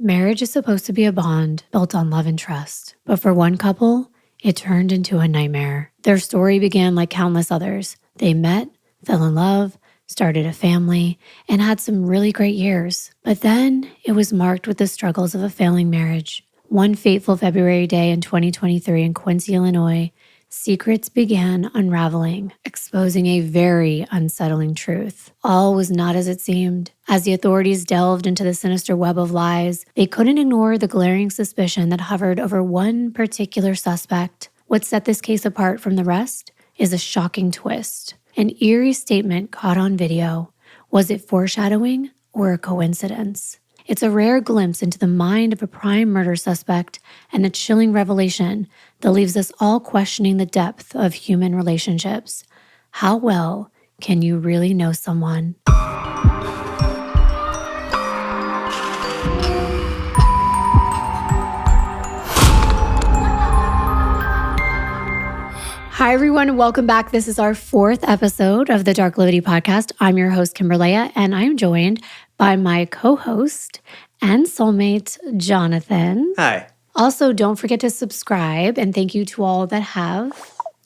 Marriage is supposed to be a bond built on love and trust. But for one couple, it turned into a nightmare. Their story began like countless others. They met, fell in love, started a family, and had some really great years. But then it was marked with the struggles of a failing marriage. One fateful February day in 2023 in Quincy, Illinois, secrets began unraveling, exposing a very unsettling truth. All was not as it seemed. As the authorities delved into the sinister web of lies, they couldn't ignore the glaring suspicion that hovered over one particular suspect. What set this case apart from the rest is a shocking twist. An eerie statement caught on video. Was it foreshadowing or a coincidence? It's a rare glimpse into the mind of a prime murder suspect and a chilling revelation that leaves us all questioning the depth of human relationships. How well can you really know someone? Hi, everyone. Welcome back. This is our fourth episode of the Darklivity podcast. I'm your host, Kimberleya, and I'm joined by my co-host and soulmate, Jonathan. Hi. Also, don't forget to subscribe, and thank you to all that have.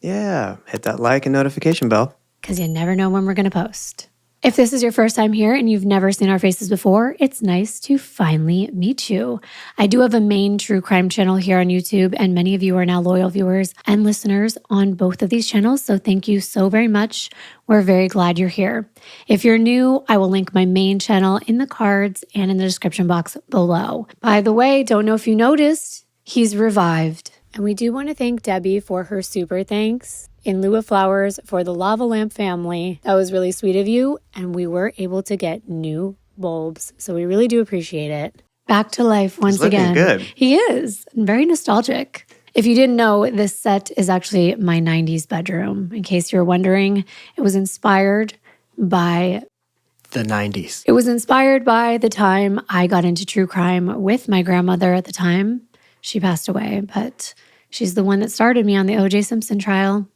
Yeah, hit that like and notification bell. Because you never know when we're going to post. If this is your first time here and you've never seen our faces before, it's nice to finally meet you. I do have a main true crime channel here on YouTube, and many of you are now loyal viewers and listeners on both of these channels, so thank you so very much. We're very glad you're here. If you're new, I will link my main channel in the cards and in the description box below. By the way, don't know if you noticed, he's revived. And we do want to thank Debbie for her super thanks in lieu of flowers for the lava lamp family. That was really sweet of you, and we were able to get new bulbs, so we really do appreciate it. Back to life once again. He's looking good. He is, and very nostalgic. If you didn't know, this set is actually my 90s bedroom. In case you were wondering, it was inspired by the 90s. It was inspired by the time I got into true crime with my grandmother at the time. She passed away, but she's the one that started me on the O.J. Simpson trial.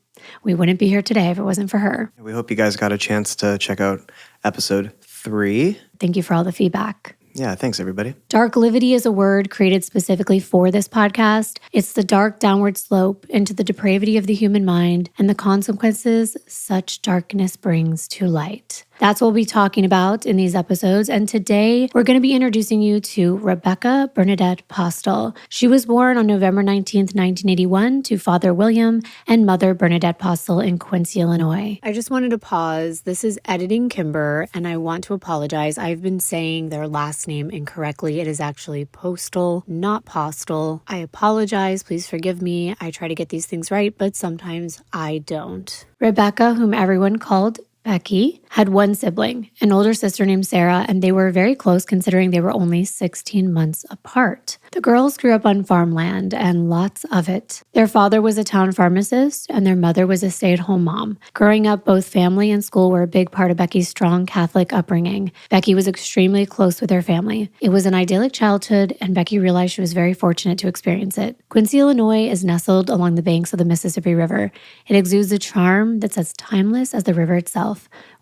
We wouldn't be here today if it wasn't for her. We hope you guys got a chance to check out episode 3. Thank you for all the feedback. Yeah, thanks, everybody. Darklivity is a word created specifically for this podcast. It's the dark downward slope into the depravity of the human mind and the consequences such darkness brings to light. That's what we'll be talking about in these episodes. And today we're going to be introducing you to Rebecca Bernadette Postel. She was born on November 19th, 1981 to Father William and Mother Bernadette Postel in Quincy, Illinois. I just wanted to pause. This is Editing Kimber, and I want to apologize. I've been saying their last name incorrectly. It is actually Postel, not Postel. I apologize. Please forgive me. I try to get these things right, but sometimes I don't. Rebecca, whom everyone called Becky, had one sibling, an older sister named Sarah, and they were very close considering they were only 16 months apart. The girls grew up on farmland and lots of it. Their father was a town pharmacist and their mother was a stay-at-home mom. Growing up, both family and school were a big part of Becky's strong Catholic upbringing. Becky was extremely close with her family. It was an idyllic childhood, and Becky realized she was very fortunate to experience it. Quincy, Illinois is nestled along the banks of the Mississippi River. It exudes a charm that's as timeless as the river itself.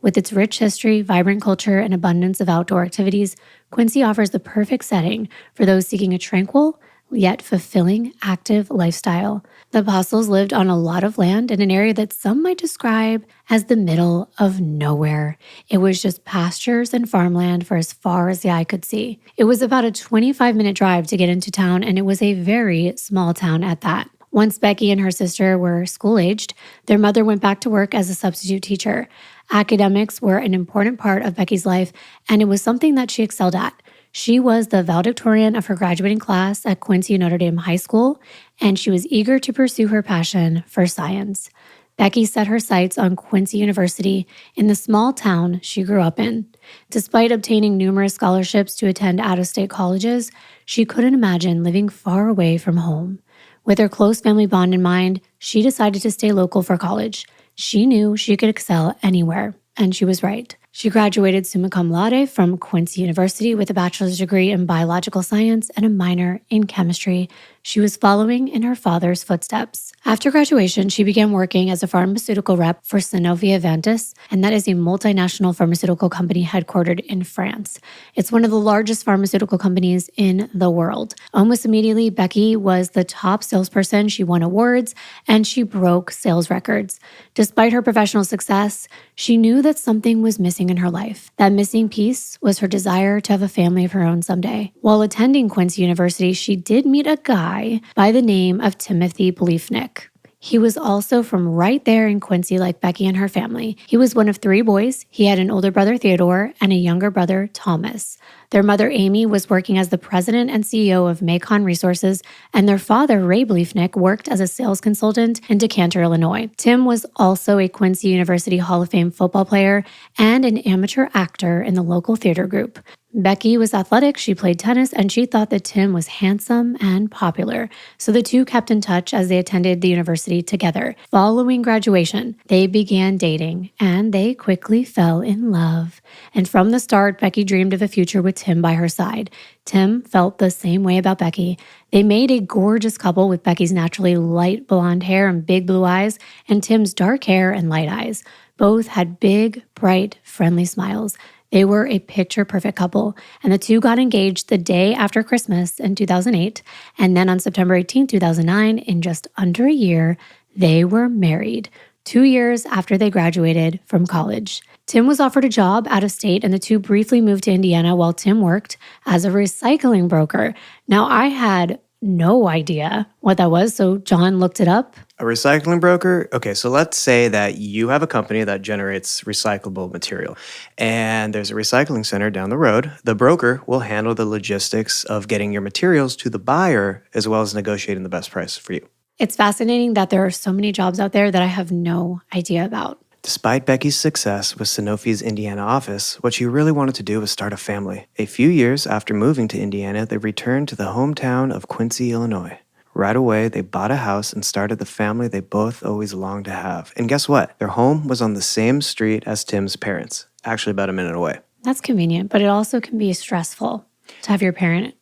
With its rich history, vibrant culture, and abundance of outdoor activities, Quincy offers the perfect setting for those seeking a tranquil yet fulfilling, active lifestyle. The Postels lived on a lot of land in an area that some might describe as the middle of nowhere. It was just pastures and farmland for as far as the eye could see. It was about a 25-minute drive to get into town, and it was a very small town at that. Once Becky and her sister were school-aged, their mother went back to work as a substitute teacher. Academics were an important part of Becky's life, and it was something that she excelled at. She was the valedictorian of her graduating class at Quincy Notre Dame High School, and she was eager to pursue her passion for science. Becky set her sights on Quincy University in the small town she grew up in. Despite obtaining numerous scholarships to attend out-of-state colleges, she couldn't imagine living far away from home. With her close family bond in mind, she decided to stay local for college. She knew she could excel anywhere, and she was right. She graduated summa cum laude from Quincy University with a bachelor's degree in biological science and a minor in chemistry. She was following in her father's footsteps. After graduation, she began working as a pharmaceutical rep for Sanofi Aventis, and that is a multinational pharmaceutical company headquartered in France. It's one of the largest pharmaceutical companies in the world. Almost immediately, Becky was the top salesperson. She won awards and she broke sales records. Despite her professional success, she knew that something was missing in her life. That missing piece was her desire to have a family of her own someday. While attending Quincy University, she did meet a guy by the name of Timothy Bliefnick. He was also from right there in Quincy like Becky and her family. He was one of 3 boys. He had an older brother, Theodore, and a younger brother, Thomas. Their mother, Amy, was working as the president and CEO of Macon Resources, and their father, Ray Bliefnick, worked as a sales consultant in Decatur, Illinois. Tim was also a Quincy University Hall of Fame football player and an amateur actor in the local theater group. Becky was athletic, she played tennis, and she thought that Tim was handsome and popular. So the two kept in touch as they attended the university together. Following graduation, they began dating, and they quickly fell in love. And from the start, Becky dreamed of a future with Tim by her side. Tim felt the same way about Becky. They made a gorgeous couple with Becky's naturally light blonde hair and big blue eyes, and Tim's dark hair and light eyes. Both had big, bright, friendly smiles. They were a picture-perfect couple, and the two got engaged the day after Christmas in 2008, and then on September 18, 2009, in just under a year, they were married, 2 years after they graduated from college. Tim was offered a job out of state, and the two briefly moved to Indiana while Tim worked as a recycling broker. Now, I had no idea what that was, so Jon looked it up. A recycling broker? Okay, so let's say that you have a company that generates recyclable material, and there's a recycling center down the road. The broker will handle the logistics of getting your materials to the buyer, as well as negotiating the best price for you. It's fascinating that there are so many jobs out there that I have no idea about. Despite Becky's success with Sanofi's Indiana office, what she really wanted to do was start a family. A few years after moving to Indiana, they returned to the hometown of Quincy, Illinois. Right away, they bought a house and started the family they both always longed to have. And guess what? Their home was on the same street as Tim's parents, actually about a minute away. That's convenient, but it also can be stressful to have your parent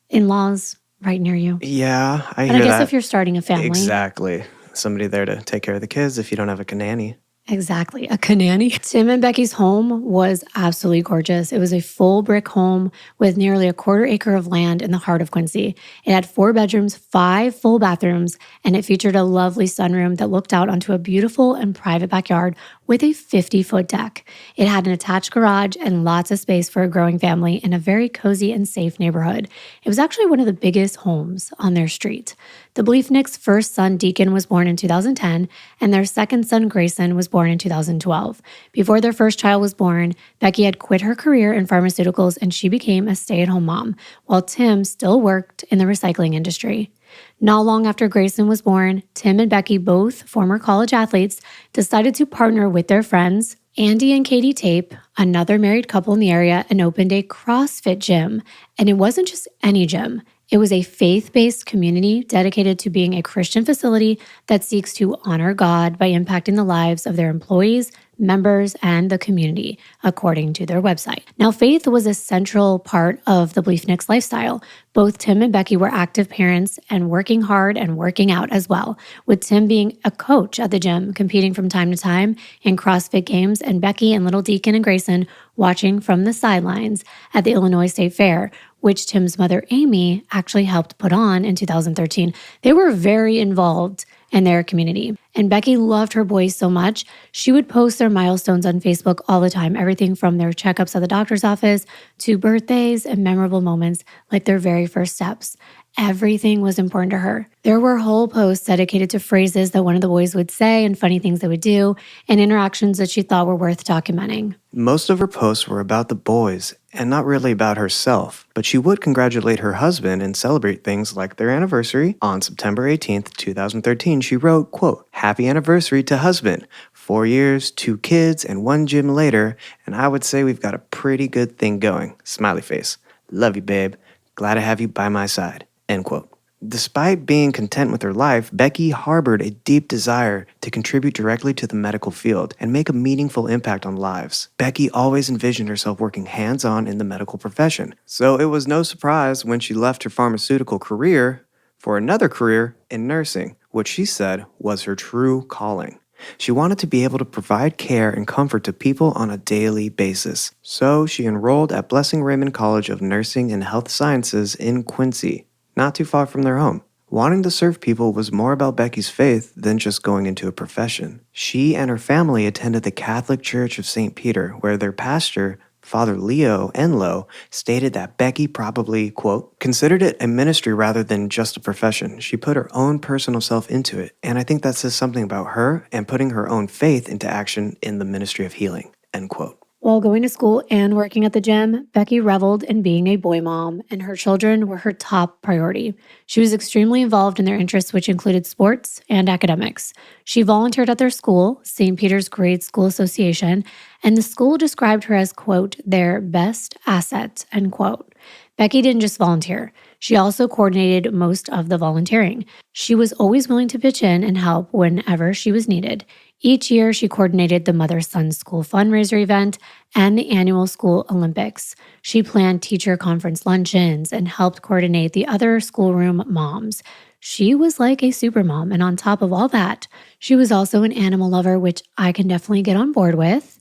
in-laws right near you. Yeah, I hear And I guess that. if you're starting a family. Exactly. Somebody there to take care of the kids if you don't have a nanny. Exactly, a canani. Tim and Becky's home was absolutely gorgeous. It was a full brick home with nearly a 1/4 acre of land in the heart of Quincy. It had 4 bedrooms, 5 full bathrooms, and it featured a lovely sunroom that looked out onto a beautiful and private backyard with a 50-foot deck. It had an attached garage and lots of space for a growing family in a very cozy and safe neighborhood. It was actually one of the biggest homes on their street. The Bliefnick's first son, Deacon, was born in 2010, and their second son, Grayson, was born in 2012. Before their first child was born, Becky had quit her career in pharmaceuticals and she became a stay-at-home mom, while Tim still worked in the recycling industry. Not long after Grayson was born, Tim and Becky, both former college athletes, decided to partner with their friends, Andy and Katie Tape, another married couple in the area, and opened a CrossFit gym. And it wasn't just any gym. It was a faith-based community dedicated to being a Christian facility that seeks to honor God by impacting the lives of their employees, members, and the community, according to their website. Now, faith was a central part of the Bliefnick's lifestyle. Both Tim and Becky were active parents and working hard and working out as well, with Tim being a coach at the gym, competing from time to time in CrossFit games, and Becky and little Deacon and Grayson watching from the sidelines at the Illinois State Fair, which Tim's mother, Amy, actually helped put on in 2013. They were very involved in their community. And Becky loved her boys so much, she would post their milestones on Facebook all the time, everything from their checkups at the doctor's office to birthdays and memorable moments like their very first steps. Everything was important to her. There were whole posts dedicated to phrases that one of the boys would say and funny things they would do and interactions that she thought were worth documenting. Most of her posts were about the boys and not really about herself, but she would congratulate her husband and celebrate things like their anniversary. On September 18th, 2013, she wrote, quote, "Happy anniversary to husband. 4 years, 2 kids, and 1 gym later, and I would say we've got a pretty good thing going. Smiley face. Love you, babe. Glad to have you by my side." End quote. Despite being content with her life, Becky harbored a deep desire to contribute directly to the medical field and make a meaningful impact on lives. Becky always envisioned herself working hands-on in the medical profession, so it was no surprise when she left her pharmaceutical career for another career in nursing, which she said was her true calling. She wanted to be able to provide care and comfort to people on a daily basis. So she enrolled at Blessing Raymond College of Nursing and Health Sciences in Quincy, not too far from their home. Wanting to serve people was more about Becky's faith than just going into a profession. She and her family attended the Catholic Church of St. Peter, where their pastor, Father Leo Enloe, stated that Becky probably, quote, considered it a ministry rather than just a profession. She put her own personal self into it, and I think that says something about her and putting her own faith into action in the ministry of healing, end quote. While going to school and working at the gym, Becky reveled in being a boy mom, and her children were her top priority. She was extremely involved in their interests, which included sports and academics. She volunteered at their school, St. Peter's Grade School Association, and the school described her as, quote, their best asset, end quote. Becky didn't just volunteer. She also coordinated most of the volunteering. She was always willing to pitch in and help whenever she was needed. Each year, she coordinated the Mother-Son School fundraiser event and the annual school Olympics. She planned teacher conference luncheons and helped coordinate the other schoolroom moms. She was like a super mom, and on top of all that, she was also an animal lover, which I can definitely get on board with.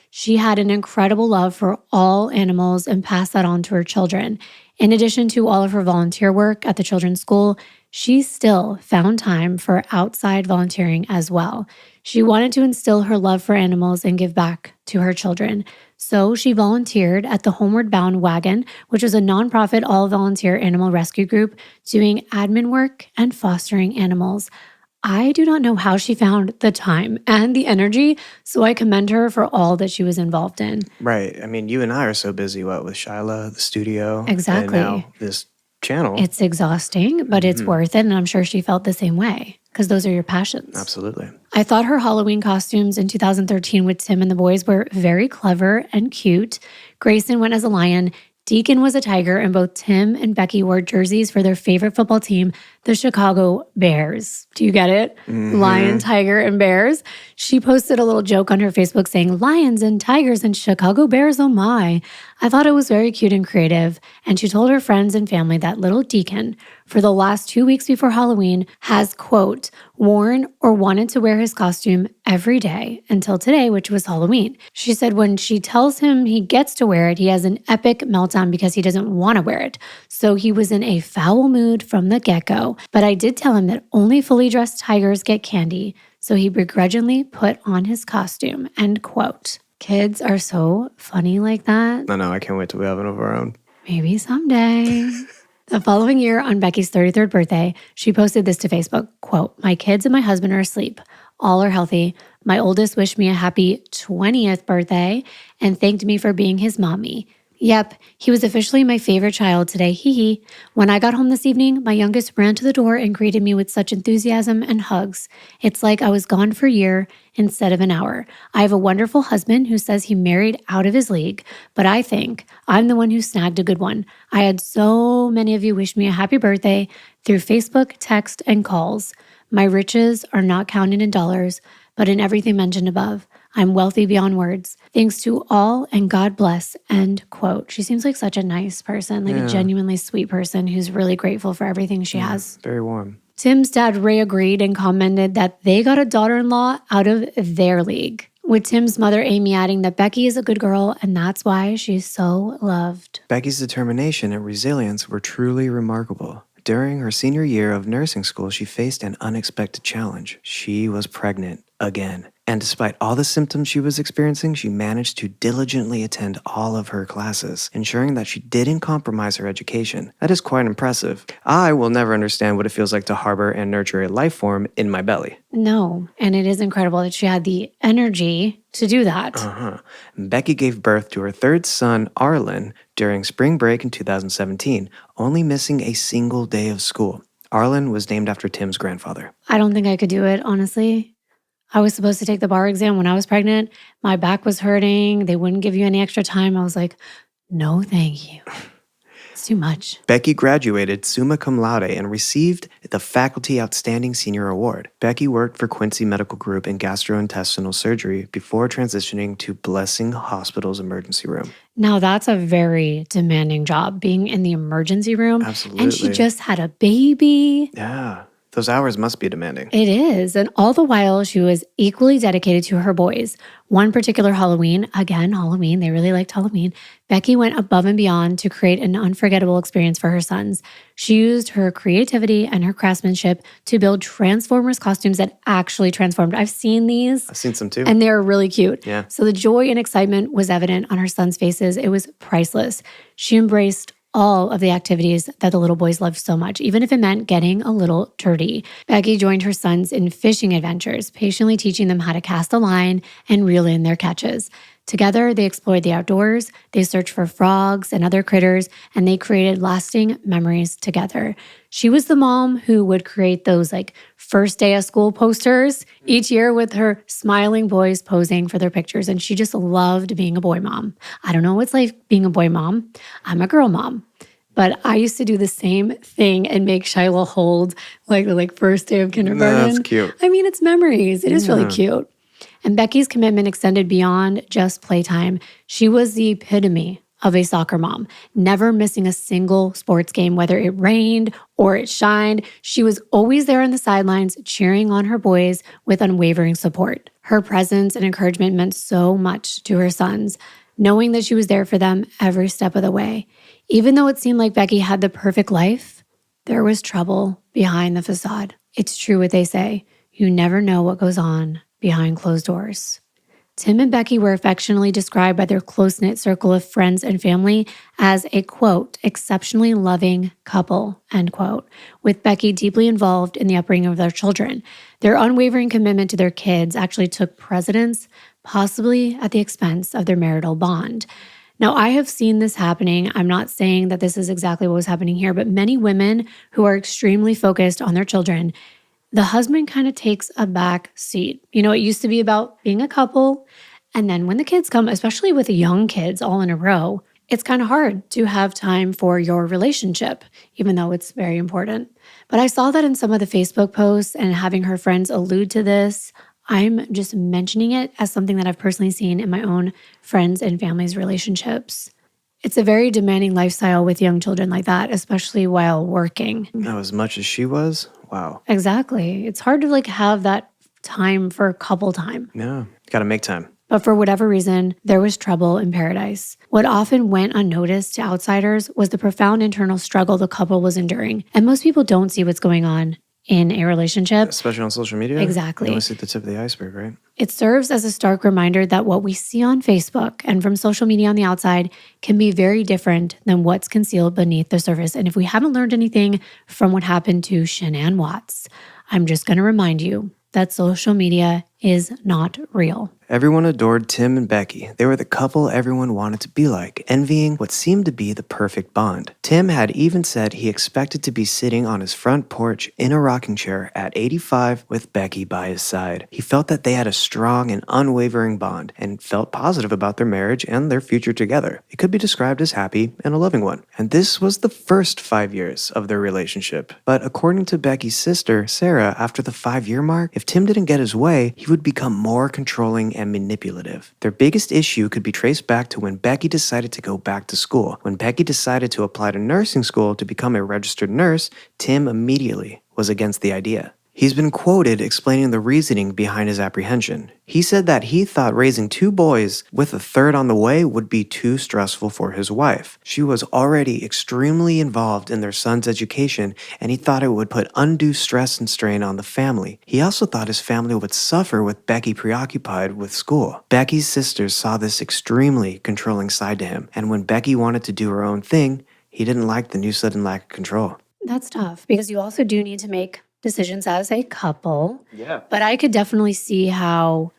She had an incredible love for all animals and passed that on to her children. In addition to all of her volunteer work at the children's school, she still found time for outside volunteering as well. She wanted to instill her love for animals and give back to her children. So she volunteered at the Homeward Bound Wagon, which was a nonprofit all-volunteer animal rescue group doing admin work and fostering animals. I do not know how she found the time and the energy, so I commend her for all that she was involved in. Right. I mean, you and I are so busy, with Shyla, the studio, Exactly. and now this channel. It's exhausting, but it's worth it, and I'm sure she felt the same way, because those are your passions. Absolutely. I thought her Halloween costumes in 2013 with Tim and the boys were very clever and cute. Grayson went as a lion, Deacon was a tiger, and both Tim and Becky wore jerseys for their favorite football team, the Chicago Bears. Do you get it? Lion, tiger, and bears. She posted a little joke on her Facebook saying, lions and tigers and Chicago Bears, oh my. I thought it was very cute and creative, and she told her friends and family that little Deacon, for the last 2 weeks before Halloween, has, quote, worn or wanted to wear his costume every day until today, which was Halloween. She said when she tells him he gets to wear it, he has an epic meltdown because he doesn't want to wear it. So he was in a foul mood from the get-go. But I did tell him that only fully dressed tigers get candy, so he begrudgingly put on his costume, end quote. Kids are so funny like that. I know, I can't wait till we have one of our own. Maybe someday. The following year, on Becky's 33rd birthday, she posted this to Facebook, quote, my kids and my husband are asleep. All are healthy. My oldest wished me a happy 20th birthday and thanked me for being his mommy. Yep, he was officially my favorite child today, hee hee. When I got home this evening, my youngest ran to the door and greeted me with such enthusiasm and hugs. It's like I was gone for a year instead of an hour. I have a wonderful husband who says he married out of his league, but I think I'm the one who snagged a good one. I had so many of you wish me a happy birthday through Facebook, text, and calls. My riches are not counted in dollars, but in everything mentioned above. I'm wealthy beyond words. Thanks to all and God bless, end quote. She seems like such a nice person, like a genuinely sweet person who's really grateful for everything she has. Very warm. Tim's dad, Ray, agreed and commented that they got a daughter-in-law out of their league, with Tim's mother, Amy, adding that Becky is a good girl and that's why she's so loved. Becky's determination and resilience were truly remarkable. During her senior year of nursing school, she faced an unexpected challenge. She was pregnant again. And despite all the symptoms she was experiencing, she managed to diligently attend all of her classes, ensuring that she didn't compromise her education. That is quite impressive. I will never understand what it feels like to harbor and nurture a life form in my belly. No, and it is incredible that she had the energy to do that. Becky gave birth to her third son, Arlen, during spring break in 2017, only missing a single day of school. Arlen was named after Tim's grandfather. I don't think I could do it, honestly. I was supposed to take the bar exam when I was pregnant. My back was hurting. They wouldn't give you any extra time. I was like, no, thank you. It's too much. Becky graduated summa cum laude and received the Faculty Outstanding Senior Award. Becky worked for Quincy Medical Group in gastrointestinal surgery before transitioning to Blessing Hospital's emergency room. Now, that's a very demanding job, being in the emergency room. Absolutely. And she just had a baby. Yeah. Those hours must be demanding. It is. And all the while, she was equally dedicated to her boys. One particular Halloween, again, Halloween, they really liked Halloween, Becky went above and beyond to create an unforgettable experience for her sons. She used her creativity and her craftsmanship to build Transformers costumes that actually transformed. I've seen these. I've seen some too. And they're really cute. Yeah. So the joy and excitement was evident on her sons' faces. It was priceless. She embraced all of the activities that the little boys loved so much, even if it meant getting a little dirty. Becky joined her sons in fishing adventures, patiently teaching them how to cast a line and reel in their catches. Together, they explored the outdoors, they searched for frogs and other critters, and they created lasting memories together. She was the mom who would create those first day of school posters each year with her smiling boys posing for their pictures. And she just loved being a boy mom. I don't know what it's like being a boy mom. I'm a girl mom. But I used to do the same thing and make Shiloh hold the first day of kindergarten. That's cute. I mean, it's memories. It is really cute. And Becky's commitment extended beyond just playtime. She was the epitome of a soccer mom, never missing a single sports game, whether it rained or it shined. She was always there on the sidelines, cheering on her boys with unwavering support. Her presence and encouragement meant so much to her sons, knowing that she was there for them every step of the way. Even though it seemed like Becky had the perfect life, there was trouble behind the facade. It's true what they say. You never know what goes on behind closed doors. Tim and Becky were affectionately described by their close-knit circle of friends and family as a, quote, exceptionally loving couple, end quote, with Becky deeply involved in the upbringing of their children. Their unwavering commitment to their kids actually took precedence, possibly at the expense of their marital bond. Now, I have seen this happening. I'm not saying that this is exactly what was happening here, but many women who are extremely focused on their children, the husband kind of takes a back seat. It used to be about being a couple. And then when the kids come, especially with young kids all in a row, it's kind of hard to have time for your relationship, even though it's very important. But I saw that in some of the Facebook posts and having her friends allude to this. I'm just mentioning it as something that I've personally seen in my own friends and family's relationships. It's a very demanding lifestyle with young children like that, especially while working. Now, as much as she was, wow. Exactly. It's hard to have that time for couple time. Yeah, got to make time. But for whatever reason, there was trouble in paradise. What often went unnoticed to outsiders was the profound internal struggle the couple was enduring. And most people don't see what's going on in a relationship. Especially on social media. Exactly. You only see the tip of the iceberg, right? It serves as a stark reminder that what we see on Facebook and from social media on the outside can be very different than what's concealed beneath the surface. And if we haven't learned anything from what happened to Shanann Watts, I'm just going to remind you that social media is not real. Everyone adored Tim and Becky. They were the couple everyone wanted to be like, envying what seemed to be the perfect bond. Tim had even said he expected to be sitting on his front porch in a rocking chair at 85 with Becky by his side. He felt that they had a strong and unwavering bond and felt positive about their marriage and their future together. It could be described as happy and a loving one. And this was the first 5 years of their relationship. But according to Becky's sister, Sarah, after the 5-year mark, if Tim didn't get his way, he would become more controlling and manipulative. Their biggest issue could be traced back to when Becky decided to go back to school. When Becky decided to apply to nursing school to become a registered nurse, Tim immediately was against the idea. He's been quoted explaining the reasoning behind his apprehension. He said that he thought raising 2 boys with a third on the way would be too stressful for his wife. She was already extremely involved in their son's education, and he thought it would put undue stress and strain on the family. He also thought his family would suffer with Becky preoccupied with school. Becky's sisters saw this extremely controlling side to him, and when Becky wanted to do her own thing, he didn't like the new sudden lack of control. That's tough because you also do need to make decisions as a couple. Yeah. But I could definitely see how,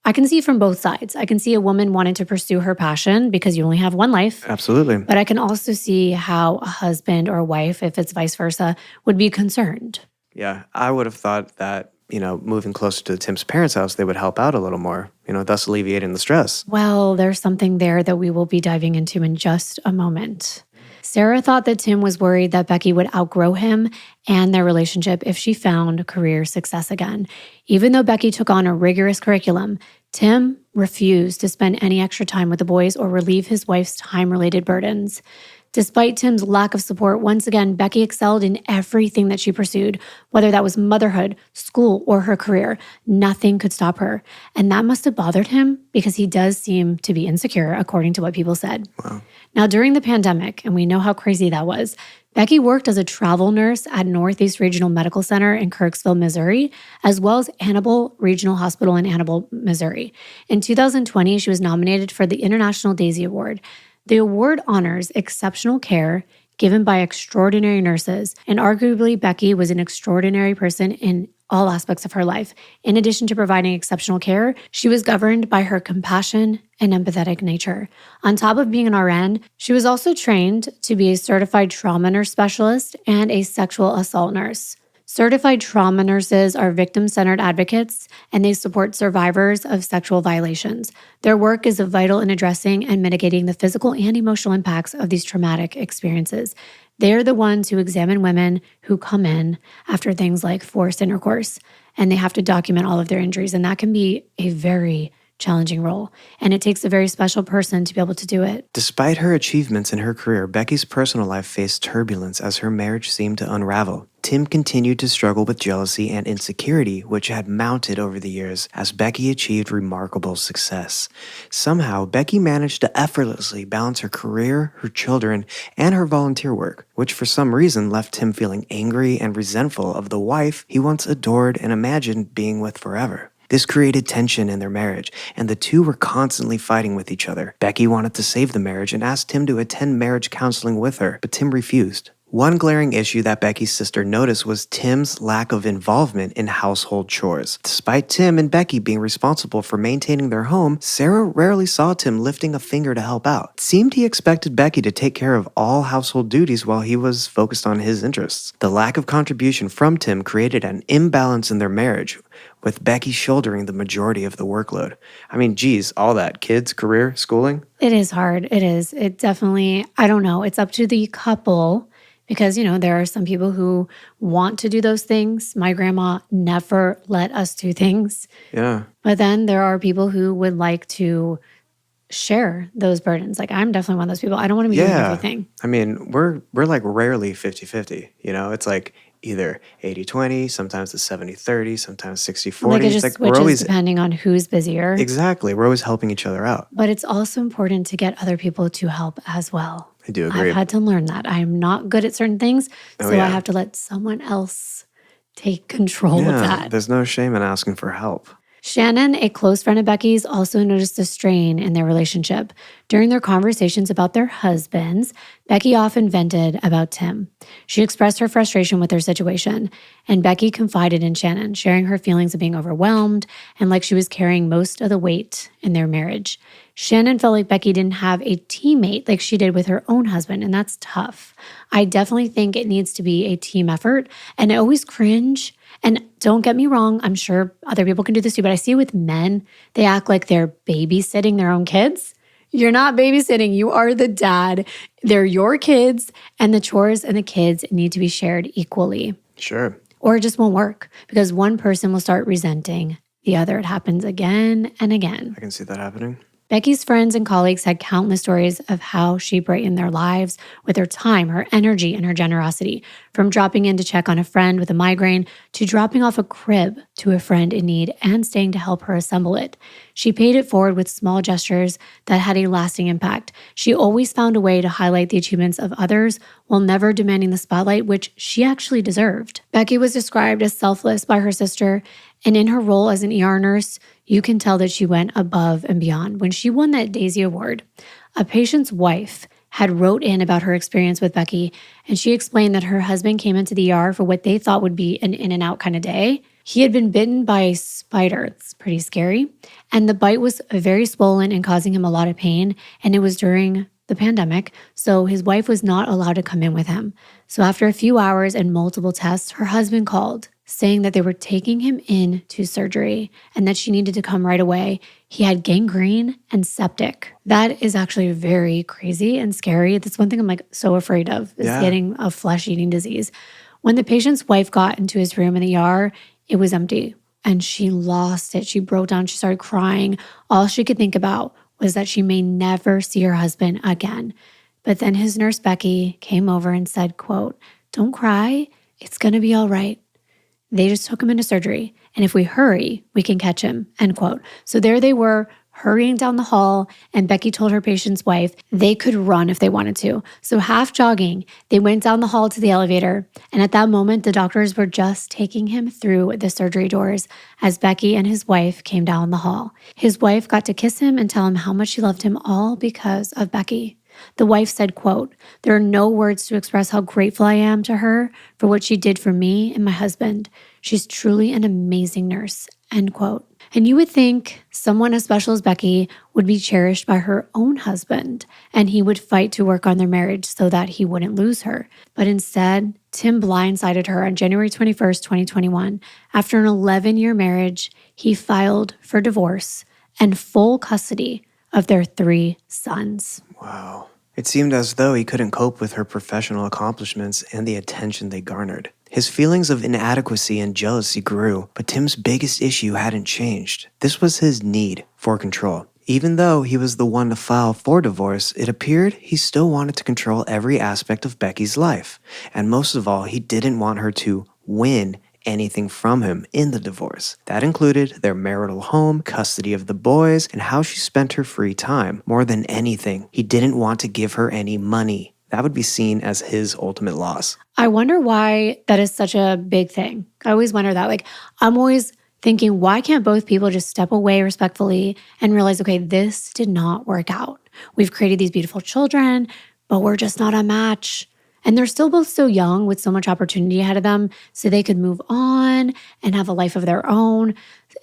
I can see from both sides. I can see a woman wanting to pursue her passion because you only have one life. Absolutely. But I can also see how a husband or a wife, if it's vice versa, would be concerned. Yeah, I would have thought that, moving closer to Tim's parents' house, they would help out a little more, thus alleviating the stress. Well, there's something there that we will be diving into in just a moment. Sarah thought that Tim was worried that Becky would outgrow him and their relationship if she found career success again. Even though Becky took on a rigorous curriculum, Tim refused to spend any extra time with the boys or relieve his wife's time-related burdens. Despite Tim's lack of support, once again, Becky excelled in everything that she pursued, whether that was motherhood, school, or her career. Nothing could stop her. And that must have bothered him because he does seem to be insecure, according to what people said. Wow. Now, during the pandemic, and we know how crazy that was, Becky worked as a travel nurse at Northeast Regional Medical Center in Kirksville, Missouri, as well as Annabelle Regional Hospital in Annabelle, Missouri. In 2020, she was nominated for the International Daisy Award. The award honors exceptional care given by extraordinary nurses, and arguably Becky was an extraordinary person in all aspects of her life. In addition to providing exceptional care, she was governed by her compassion and empathetic nature. On top of being an RN, she was also trained to be a certified trauma nurse specialist and a sexual assault nurse. Certified trauma nurses are victim-centered advocates, and they support survivors of sexual violations. Their work is vital in addressing and mitigating the physical and emotional impacts of these traumatic experiences. They're the ones who examine women who come in after things like forced intercourse, and they have to document all of their injuries, and that can be a very challenging role, and it takes a very special person to be able to do it. Despite her achievements in her career, Becky's personal life faced turbulence as her marriage seemed to unravel. Tim continued to struggle with jealousy and insecurity, which had mounted over the years as Becky achieved remarkable success. Somehow, Becky managed to effortlessly balance her career, her children, and her volunteer work, which for some reason left Tim feeling angry and resentful of the wife he once adored and imagined being with forever. This created tension in their marriage, and the two were constantly fighting with each other. Becky wanted to save the marriage and asked Tim to attend marriage counseling with her, but Tim refused. One glaring issue that Becky's sister noticed was Tim's lack of involvement in household chores. Despite Tim and Becky being responsible for maintaining their home, Sarah rarely saw Tim lifting a finger to help out. It seemed he expected Becky to take care of all household duties while he was focused on his interests. The lack of contribution from Tim created an imbalance in their marriage, with Becky shouldering the majority of the workload. I mean, geez, all that. Kids, career, schooling. It is hard. It is. It definitely, I don't know. It's up to the couple because, there are some people who want to do those things. My grandma never let us do things. Yeah. But then there are people who would like to share those burdens. Like, I'm definitely one of those people. I don't want to be doing everything. I mean, we're like rarely 50-50. It's like either 80-20, sometimes the 70-30, sometimes 60-40. Like it just like switches we're always, depending on who's busier. Exactly. We're always helping each other out. But it's also important to get other people to help as well. I do agree. I've had to learn that. I'm not good at certain things, so yeah. I have to let someone else take control of that. There's no shame in asking for help. Shannon, a close friend of Becky's, also noticed a strain in their relationship. During their conversations about their husbands, Becky often vented about Tim. She expressed her frustration with their situation, and Becky confided in Shannon, sharing her feelings of being overwhelmed and like she was carrying most of the weight in their marriage. Shannon felt like Becky didn't have a teammate like she did with her own husband, and that's tough. I definitely think it needs to be a team effort, and I always cringe. And don't get me wrong, I'm sure other people can do this too, but I see with men, they act like they're babysitting their own kids. You're not babysitting, you are the dad. They're your kids, and the chores and the kids need to be shared equally. Sure. Or it just won't work because one person will start resenting the other. It happens again and again. I can see that happening. Becky's friends and colleagues had countless stories of how she brightened their lives with her time, her energy, and her generosity. From dropping in to check on a friend with a migraine to dropping off a crib to a friend in need and staying to help her assemble it. She paid it forward with small gestures that had a lasting impact. She always found a way to highlight the achievements of others while never demanding the spotlight, which she actually deserved. Becky was described as selfless by her sister, and in her role as an ER nurse, you can tell that she went above and beyond. When she won that Daisy Award, a patient's wife had wrote in about her experience with Becky, and she explained that her husband came into the ER for what they thought would be an in and out kind of day. He had been bitten by a spider. It's pretty scary. And the bite was very swollen and causing him a lot of pain. And it was during the pandemic, so his wife was not allowed to come in with him. So after a few hours and multiple tests, her husband called, saying that they were taking him in to surgery and that she needed to come right away. He had gangrene and septic. That is actually very crazy and scary. That's one thing I'm like so afraid of, is getting a flesh-eating disease. When the patient's wife got into his room in the ER, it was empty and she lost it. She broke down. She started crying. All she could think about was that she may never see her husband again. But then his nurse, Becky, came over and said, quote, "Don't cry. It's going to be all right. They just took him into surgery. And if we hurry, we can catch him," end quote. So there they were, hurrying down the hall, and Becky told her patient's wife they could run if they wanted to. So half jogging, they went down the hall to the elevator. And at that moment, the doctors were just taking him through the surgery doors as Becky and his wife came down the hall. His wife got to kiss him and tell him how much she loved him, all because of Becky. The wife said, quote, "There are no words to express how grateful I am to her for what she did for me and my husband. She's truly an amazing nurse," end quote. And you would think someone as special as Becky would be cherished by her own husband, and he would fight to work on their marriage so that he wouldn't lose her. But instead, Tim blindsided her on January 21st, 2021. After an 11-year marriage, he filed for divorce and full custody of their 3 sons. Wow. It seemed as though he couldn't cope with her professional accomplishments and the attention they garnered. His feelings of inadequacy and jealousy grew, but Tim's biggest issue hadn't changed. This was his need for control. Even though he was the one to file for divorce, it appeared he still wanted to control every aspect of Becky's life. And most of all, he didn't want her to win anything from him in the divorce. That included their marital home, custody of the boys, and how she spent her free time. More than anything, he didn't want to give her any money. That would be seen as his ultimate loss. I wonder why that is such a big thing. I always wonder that. Like, I'm always thinking, why can't both people just step away respectfully and realize, okay, this did not work out. We've created these beautiful children, but we're just not a match. And they're still both so young with so much opportunity ahead of them, so they could move on and have a life of their own.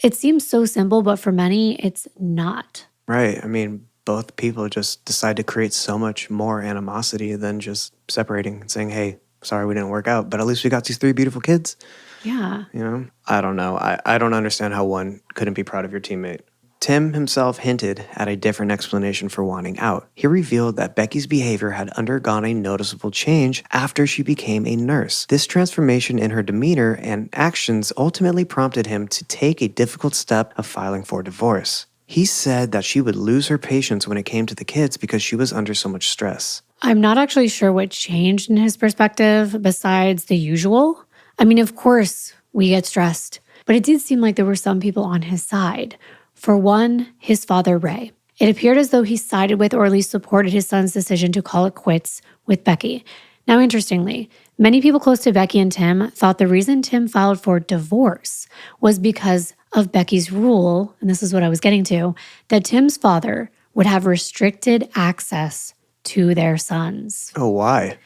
It seems so simple, but for many, it's not. Right. I mean, both people just decide to create so much more animosity than just separating and saying, hey, sorry we didn't work out, but at least we got these 3 beautiful kids. Yeah. You know, I don't know. I don't understand how one couldn't be proud of your teammate. Tim himself hinted at a different explanation for wanting out. He revealed that Becky's behavior had undergone a noticeable change after she became a nurse. This transformation in her demeanor and actions ultimately prompted him to take a difficult step of filing for divorce. He said that she would lose her patience when it came to the kids because she was under so much stress. I'm not actually sure what changed in his perspective besides the usual. I mean, of course, we get stressed, but it did seem like there were some people on his side. For one, his father, Ray. It appeared as though he sided with or at least supported his son's decision to call it quits with Becky. Now, interestingly, many people close to Becky and Tim thought the reason Tim filed for divorce was because of Becky's rule, and this is what I was getting to, that Tim's father would have restricted access to their sons. Oh, why?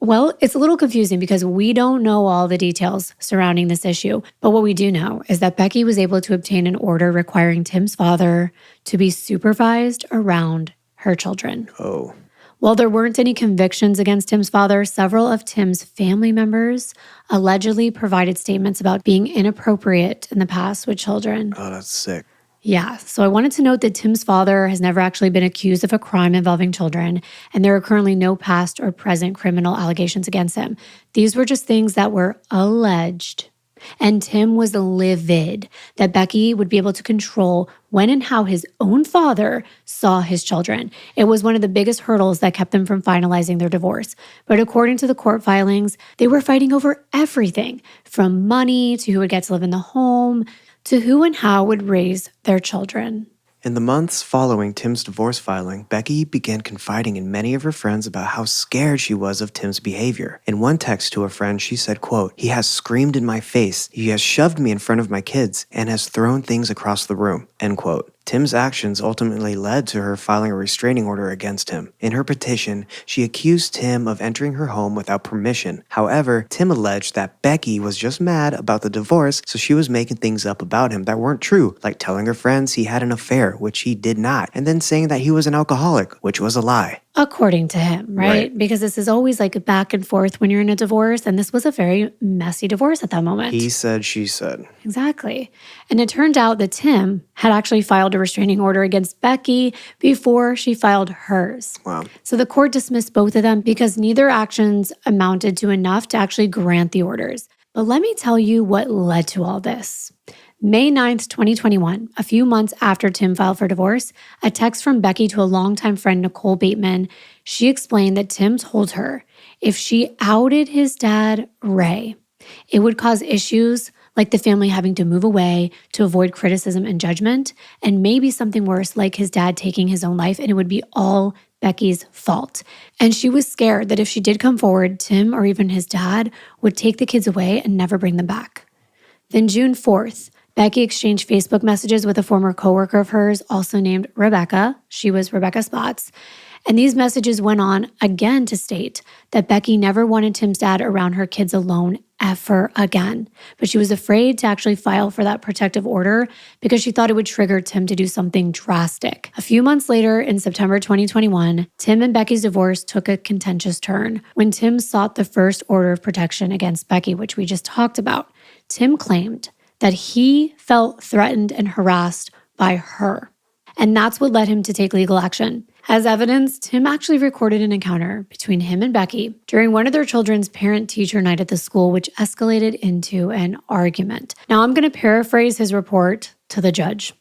Well, it's a little confusing because we don't know all the details surrounding this issue. But what we do know is that Becky was able to obtain an order requiring Tim's father to be supervised around her children. Oh. While there weren't any convictions against Tim's father, several of Tim's family members allegedly provided statements about being inappropriate in the past with children. Oh, that's sick. Yeah, so I wanted to note that Tim's father has never actually been accused of a crime involving children, and there are currently no past or present criminal allegations against him. These were just things that were alleged. And Tim was livid that Becky would be able to control when and how his own father saw his children. It was one of the biggest hurdles that kept them from finalizing their divorce. But according to the court filings, they were fighting over everything from money to who would get to live in the home to who and how would raise their children. In the months following Tim's divorce filing, Becky began confiding in many of her friends about how scared she was of Tim's behavior. In one text to a friend, she said, quote, "He has screamed in my face, he has shoved me in front of my kids, and has thrown things across the room," end quote. Tim's actions ultimately led to her filing a restraining order against him. In her petition, she accused Tim of entering her home without permission. However, Tim alleged that Becky was just mad about the divorce, so she was making things up about him that weren't true, like telling her friends he had an affair, which he did not, and then saying that he was an alcoholic, which was a lie. According to him, right? Because this is always like a back and forth when you're in a divorce, and this was a very messy divorce at that moment. He said, she said. Exactly. And it turned out that Tim had actually filed a restraining order against Becky before she filed hers. Wow. So the court dismissed both of them because neither actions amounted to enough to actually grant the orders. But let me tell you what led to all this. May 9th, 2021, a few months after Tim filed for divorce, a text from Becky to a longtime friend, Nicole Bateman, she explained that Tim told her if she outed his dad, Ray, it would cause issues like the family having to move away to avoid criticism and judgment, and maybe something worse like his dad taking his own life, and it would be all Becky's fault. And she was scared that if she did come forward, Tim or even his dad would take the kids away and never bring them back. Then June 4th, Becky exchanged Facebook messages with a former coworker of hers, also named Rebecca. She was Rebecca Spots. And these messages went on again to state that Becky never wanted Tim's dad around her kids alone ever again. But she was afraid to actually file for that protective order because she thought it would trigger Tim to do something drastic. A few months later, in September 2021, Tim and Becky's divorce took a contentious turn when Tim sought the first order of protection against Becky, which we just talked about. Tim claimed that he felt threatened and harassed by her. And that's what led him to take legal action. As evidence, Tim actually recorded an encounter between him and Becky during one of their children's parent-teacher night at the school, which escalated into an argument. Now, I'm going to paraphrase his report to the judge.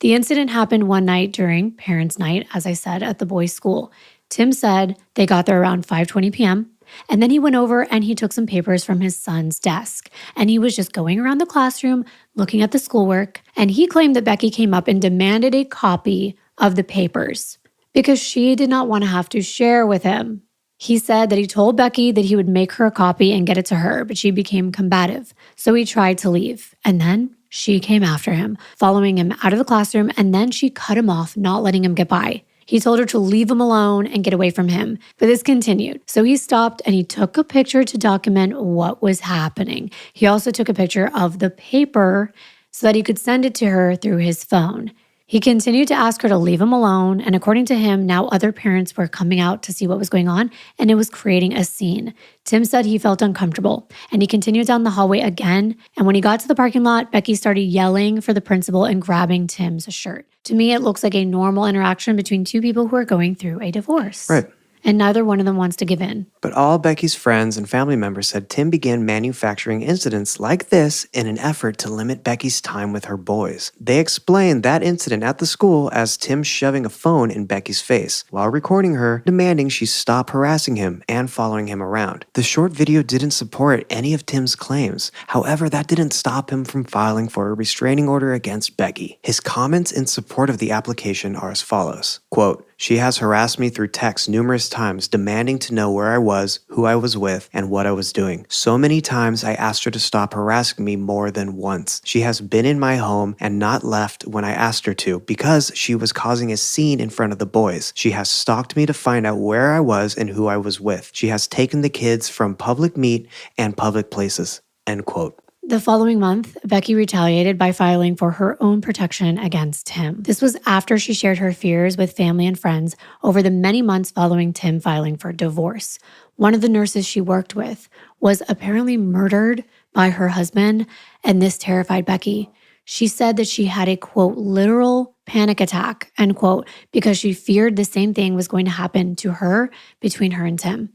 The incident happened one night during parents' night, as I said, at the boys' school. Tim said they got there around 5:20 p.m., and then he went over and he took some papers from his son's desk. And he was just going around the classroom, looking at the schoolwork. And he claimed that Becky came up and demanded a copy of the papers because she did not want to have to share with him. He said that he told Becky that he would make her a copy and get it to her, but she became combative. So he tried to leave. And then she came after him, following him out of the classroom. And then she cut him off, not letting him get by. He told her to leave him alone and get away from him, but this continued. So he stopped and he took a picture to document what was happening. He also took a picture of the paper so that he could send it to her through his phone. He continued to ask her to leave him alone, and according to him, now other parents were coming out to see what was going on, and it was creating a scene. Tim said he felt uncomfortable, and he continued down the hallway again, and when he got to the parking lot, Becky started yelling for the principal and grabbing Tim's shirt. To me, it looks like a normal interaction between two people who are going through a divorce. Right. And neither one of them wants to give in. But all Becky's friends and family members said Tim began manufacturing incidents like this in an effort to limit Becky's time with her boys. They explained that incident at the school as Tim shoving a phone in Becky's face while recording her, demanding she stop harassing him and following him around. The short video didn't support any of Tim's claims. However, that didn't stop him from filing for a restraining order against Becky. His comments in support of the application are as follows, quote, "She has harassed me through text numerous times, demanding to know where I was, who I was with, and what I was doing. So many times I asked her to stop harassing me more than once. She has been in my home and not left when I asked her to because she was causing a scene in front of the boys. She has stalked me to find out where I was and who I was with. She has taken the kids from public meet and public places." End quote. The following month, Becky retaliated by filing for her own protection against Tim. This was after she shared her fears with family and friends over the many months following Tim filing for divorce. One of the nurses she worked with was apparently murdered by her husband, and this terrified Becky. She said that she had a, quote, literal panic attack, end quote, because she feared the same thing was going to happen to her between her and Tim.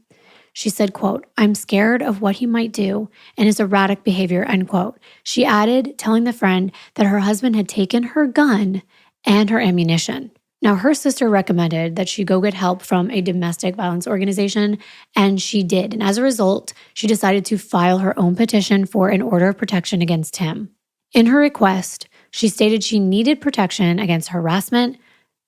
She said, quote, "I'm scared of what he might do and his erratic behavior," end quote. She added, telling the friend that her husband had taken her gun and her ammunition. Now, her sister recommended that she go get help from a domestic violence organization, and she did. And as a result, she decided to file her own petition for an order of protection against him. In her request, she stated she needed protection against harassment,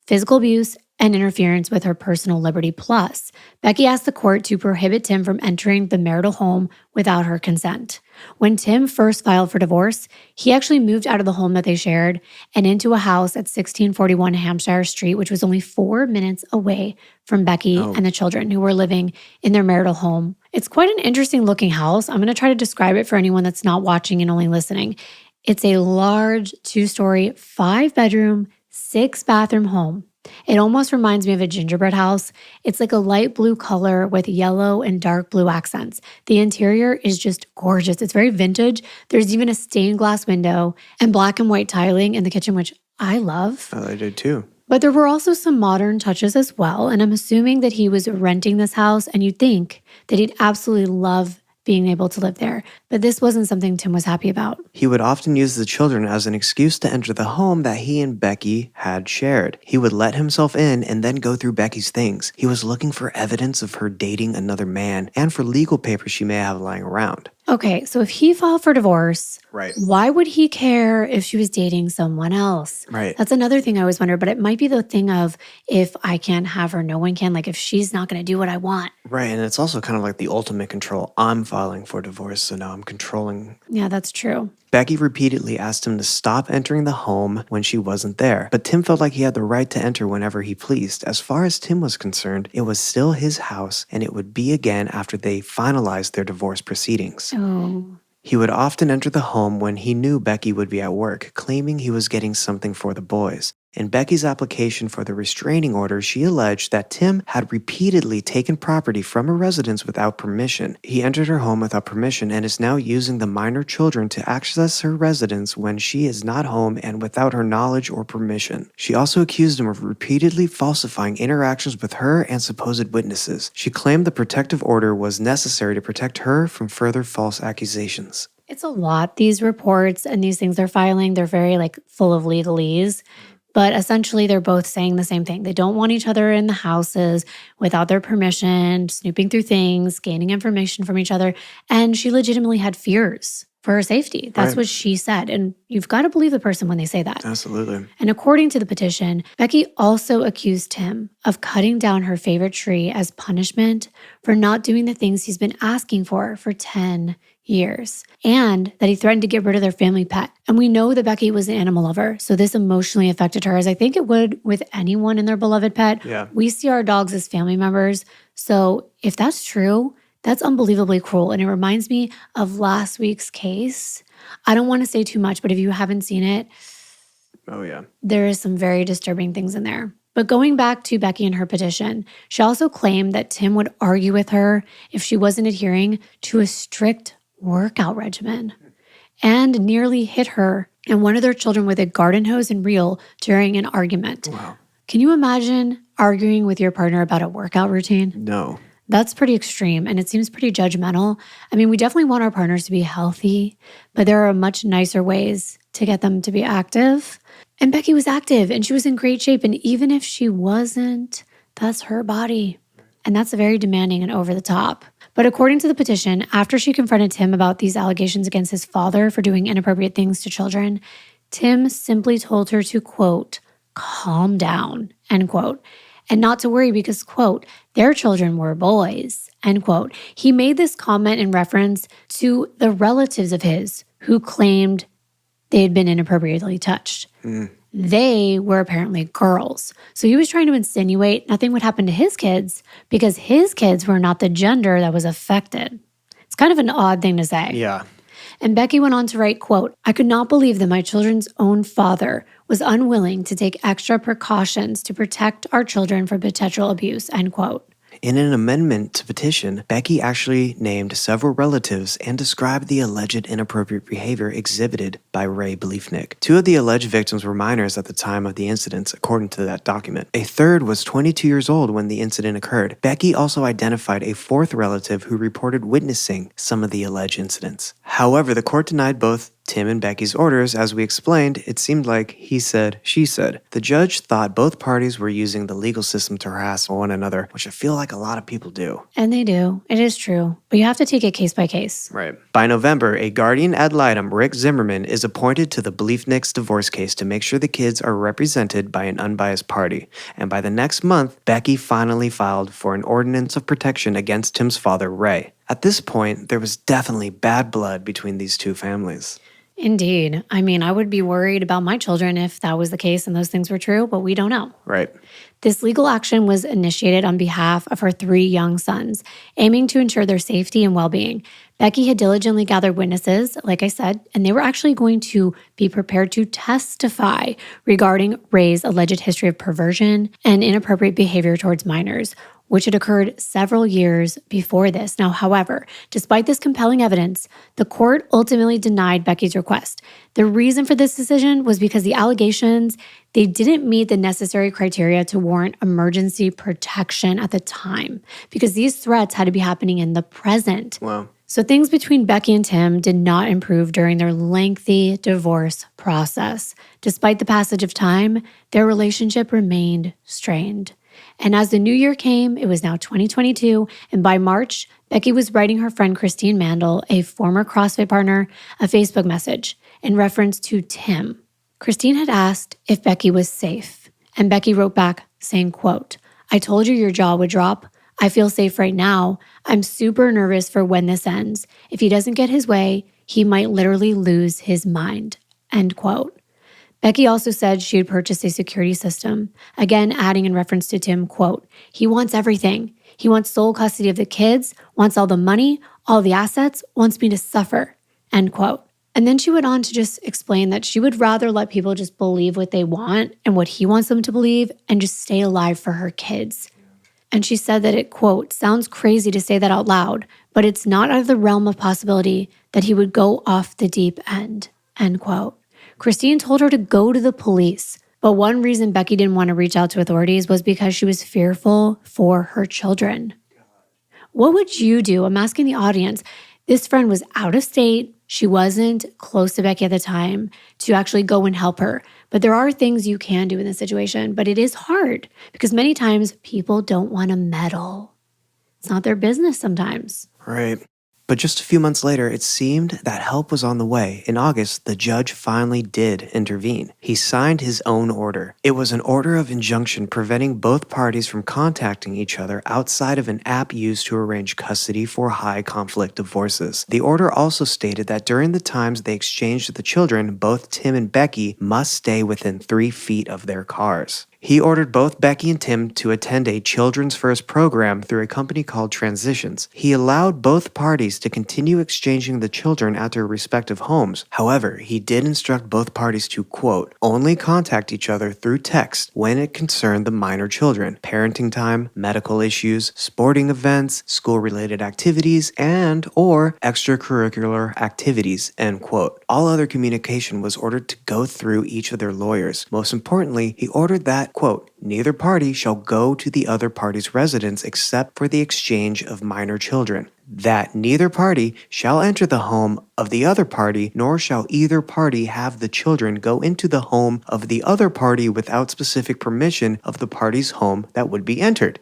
physical abuse, and interference with her personal liberty. Plus, Becky asked the court to prohibit Tim from entering the marital home without her consent. When Tim first filed for divorce, he actually moved out of the home that they shared and into a house at 1641 Hampshire Street, which was only 4 minutes away from Becky and the children who were living in their marital home. It's quite an interesting looking house. I'm going to try to describe it for anyone that's not watching and only listening. It's a large 2-story, 5-bedroom, 6-bathroom home. It almost reminds me of a gingerbread house. It's like a light blue color with yellow and dark blue accents. The interior is just gorgeous. It's very vintage. There's even a stained glass window and black and white tiling in the kitchen, which I love. Oh, I do too. But there were also some modern touches as well. And I'm assuming that he was renting this house, and you'd think that he'd absolutely love being able to live there. But this wasn't something Tim was happy about. He would often use the children as an excuse to enter the home that he and Becky had shared. He would let himself in and then go through Becky's things. He was looking for evidence of her dating another man and for legal papers she may have lying around. Okay, so if he filed for divorce, Right. why would he care if she was dating someone else? Right. That's another thing I always wonder, but it might be the thing of if I can't have her, no one can. Like if she's not going to do what I want. Right, and it's also kind of like the ultimate control. I'm filing for divorce, so now I'm controlling. Yeah, that's true. Becky repeatedly asked him to stop entering the home when she wasn't there, but Tim felt like he had the right to enter whenever he pleased. As far as Tim was concerned, it was still his house, and it would be again after they finalized their divorce proceedings. Oh. He would often enter the home when he knew Becky would be at work, claiming he was getting something for the boys. In Becky's application for the restraining order, she alleged that Tim had repeatedly taken property from her residence without permission. He entered her home without permission and is now using the minor children to access her residence when she is not home and without her knowledge or permission. She also accused him of repeatedly falsifying interactions with her and supposed witnesses. She claimed the protective order was necessary to protect her from further false accusations. It's a lot. These reports and these things they're filing, they're very full of legalese. But essentially, they're both saying the same thing. They don't want each other in the houses without their permission, snooping through things, gaining information from each other. And she legitimately had fears for her safety. That's what she said. And you've got to believe the person when they say that. Absolutely. And according to the petition, Becky also accused him of cutting down her favorite tree as punishment for not doing the things he's been asking for 10 years, and that he threatened to get rid of their family pet. And we know that Becky was an animal lover, so this emotionally affected her, as I think it would with anyone and their beloved pet. Yeah. We see our dogs as family members. So if that's true, that's unbelievably cruel. And it reminds me of last week's case. I don't want to say too much, but if you haven't seen it, Oh, yeah. there is some very disturbing things in there. But going back to Becky and her petition, she also claimed that Tim would argue with her if she wasn't adhering to a strict workout regimen and nearly hit her and one of their children with a garden hose and reel during an argument. Wow. Can you imagine arguing with your partner about a workout routine? No. That's pretty extreme, and it seems pretty judgmental. I mean, we definitely want our partners to be healthy, but there are much nicer ways to get them to be active. And Becky was active, and she was in great shape, and even if she wasn't, that's her body. And that's very demanding and over the top. But according to the petition, after she confronted Tim about these allegations against his father for doing inappropriate things to children, Tim simply told her to, quote, calm down, end quote, and not to worry because, quote, their children were boys, end quote. He made this comment in reference to the relatives of his who claimed they had been inappropriately touched. They were apparently girls. So he was trying to insinuate nothing would happen to his kids because his kids were not the gender that was affected. It's kind of an odd thing to say. Yeah. And Becky went on to write, quote, I could not believe that my children's own father was unwilling to take extra precautions to protect our children from potential abuse, end quote. In an amendment to petition, Becky actually named several relatives and described the alleged inappropriate behavior exhibited by Ray Bliefnick. 2 of the alleged victims were minors at the time of the incidents, according to that document. A third was 22 years old when the incident occurred. Becky also identified a 4th relative who reported witnessing some of the alleged incidents. However, the court denied both Tim and Becky's orders, as we explained, it seemed like he said, she said. The judge thought both parties were using the legal system to harass one another, which I feel like a lot of people do. And they do. It is true. But you have to take it case by case. Right. By November, a guardian ad litem, Rick Zimmerman, is appointed to the Bliefnick's divorce case to make sure the kids are represented by an unbiased party. And by the next month, Becky finally filed for an ordinance of protection against Tim's father, Ray. At this point, there was definitely bad blood between these two families. Indeed. I mean, I would be worried about my children if that was the case and those things were true, but we don't know. Right. This legal action was initiated on behalf of her 3 young sons, aiming to ensure their safety and well-being. Becky had diligently gathered witnesses, like I said, and they were actually going to be prepared to testify regarding Ray's alleged history of perversion and inappropriate behavior towards minors, which had occurred several years before this. Now, however, despite this compelling evidence, the court ultimately denied Becky's request. The reason for this decision was because the allegations, they didn't meet the necessary criteria to warrant emergency protection at the time, because these threats had to be happening in the present. Wow. So things between Becky and Tim did not improve during their lengthy divorce process. Despite the passage of time, their relationship remained strained. And as the new year came, it was now 2022, and by March, Becky was writing her friend Christine Mandel, a former CrossFit partner, a Facebook message in reference to Tim. Christine had asked if Becky was safe, and Becky wrote back saying, quote, "I told you your jaw would drop. I feel safe right now. I'm super nervous for when this ends. If he doesn't get his way, he might literally lose his mind," end quote. Becky also said she had purchased a security system, again adding in reference to Tim, quote, "He wants everything. He wants sole custody of the kids, wants all the money, all the assets, wants me to suffer," end quote. And then she went on to just explain that she would rather let people just believe what they want and what he wants them to believe and just stay alive for her kids. And she said that it, quote, "sounds crazy to say that out loud, but it's not out of the realm of possibility that he would go off the deep end," end quote. Christine told her to go to the police, but one reason Becky didn't want to reach out to authorities was because she was fearful for her children. What would you do? I'm asking the audience. This friend was out of state. She wasn't close to Becky at the time to actually go and help her. But there are things you can do in this situation, but it is hard because many times people don't want to meddle. It's not their business sometimes. Right. But just a few months later, it seemed that help was on the way. In August, the judge finally did intervene. He signed his own order. It was an order of injunction preventing both parties from contacting each other outside of an app used to arrange custody for high-conflict divorces. The order also stated that during the times they exchanged the children, both Tim and Becky must stay within 3 feet of their cars. He ordered both Becky and Tim to attend a Children's First program through a company called Transitions. He allowed both parties to continue exchanging the children at their respective homes. However, he did instruct both parties to, quote, "only contact each other through text when it concerned the minor children, parenting time, medical issues, sporting events, school-related activities, and or extracurricular activities," end quote. All other communication was ordered to go through each of their lawyers. Most importantly, he ordered that, quote, "neither party shall go to the other party's residence except for the exchange of minor children. That neither party shall enter the home of the other party, nor shall either party have the children go into the home of the other party without specific permission of the party's home that would be entered."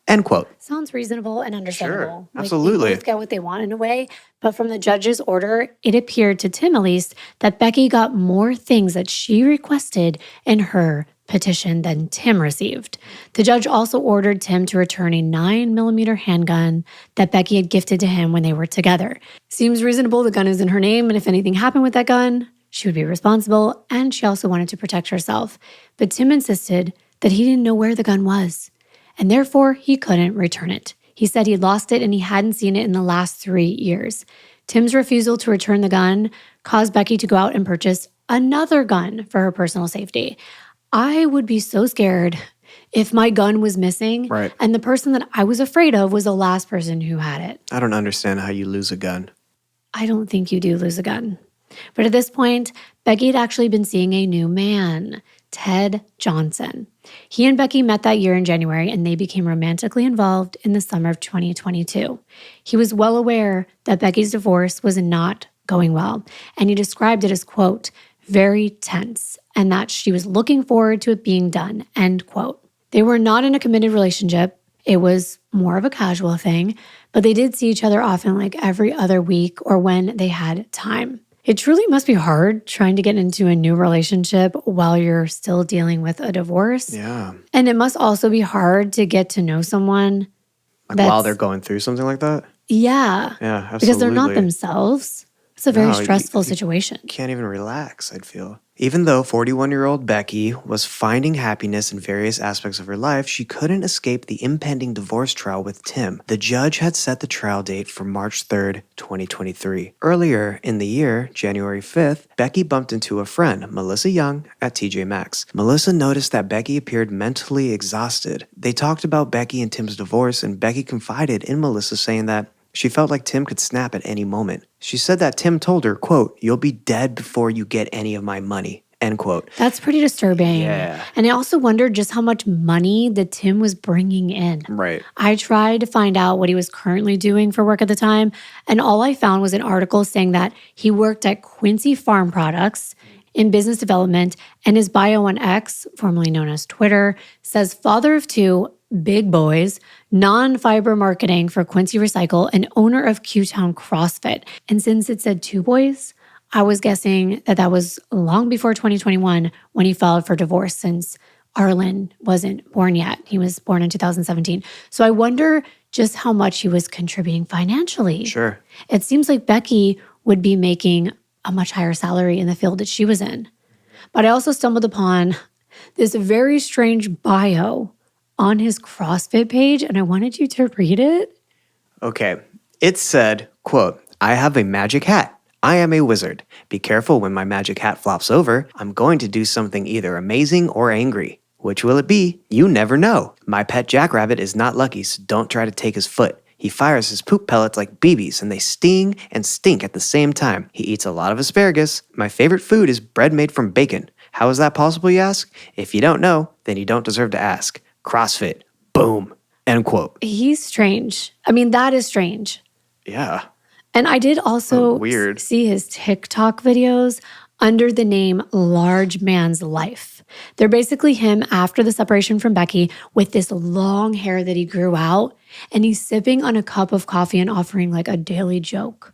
End quote. Sounds reasonable and understandable. Sure, absolutely. They both get what they want in a way, but from the judge's order, it appeared to Tim at least that Becky got more things that she requested in her petition than Tim received. The judge also ordered Tim to return a 9mm handgun that Becky had gifted to him when they were together. Seems reasonable, the gun is in her name, and if anything happened with that gun, she would be responsible, and she also wanted to protect herself. But Tim insisted that he didn't know where the gun was, and therefore he couldn't return it. He said he'd lost it and he hadn't seen it in the last 3 years. Tim's refusal to return the gun caused Becky to go out and purchase another gun for her personal safety. I would be so scared if my gun was missing, right, and the person that I was afraid of was the last person who had it. I don't understand how you lose a gun. I don't think you do lose a gun. But at this point, Becky had actually been seeing a new man, Ted Johnson. He and Becky met that year in January, and they became romantically involved in the summer of 2022. He was well aware that Becky's divorce was not going well. And he described it as, quote, very tense, and that she was looking forward to it being done, end quote. They were not in a committed relationship. It was more of a casual thing, but they did see each other often, like every other week or when they had time. It truly must be hard trying to get into a new relationship while you're still dealing with a divorce. Yeah. And it must also be hard to get to know someone While they're going through something like that? Yeah. Yeah, absolutely. Because they're not themselves. It's a very stressful situation. Can't even relax, I'd feel. Even though 41-year-old Becky was finding happiness in various aspects of her life, she couldn't escape the impending divorce trial with Tim. The judge had set the trial date for March 3rd, 2023. Earlier in the year, January 5th, Becky bumped into a friend, Melissa Young, at TJ Maxx. Melissa noticed that Becky appeared mentally exhausted. They talked about Becky and Tim's divorce, and Becky confided in Melissa, saying that she felt like Tim could snap at any moment. She said that Tim told her, quote, "You'll be dead before you get any of my money," end quote. That's pretty disturbing. Yeah. And I also wondered just how much money that Tim was bringing in. Right. I tried to find out what he was currently doing for work at the time, and all I found was an article saying that he worked at Quincy Farm Products in business development, and his bio on X, formerly known as Twitter, says father of two, big boys, non-fiber marketing for Quincy Recycle, and owner of Q-Town CrossFit. And since it said two boys, I was guessing that that was long before 2021 when he filed for divorce, since Arlen wasn't born yet. He was born in 2017. So I wonder just how much he was contributing financially. Sure. It seems like Becky would be making a much higher salary in the field that she was in. But I also stumbled upon this very strange bio on his CrossFit page, and I wanted you to read it. Okay. It said, quote, "I have a magic hat. I am a wizard. Be careful when my magic hat flops over. I'm going to do something either amazing or angry. Which will it be? You never know. My pet jackrabbit is not lucky, so don't try to take his foot. He fires his poop pellets like BBs, and they sting and stink at the same time. He eats a lot of asparagus. My favorite food is bread made from bacon. How is that possible, you ask? If you don't know, then you don't deserve to ask. CrossFit. Boom." End quote. He's strange. I mean, that is strange. Yeah. And I did also weird. see his TikTok videos under the name Large Man's Life. They're basically him after the separation from Becky with this long hair that he grew out, and he's sipping on a cup of coffee and offering like a daily joke.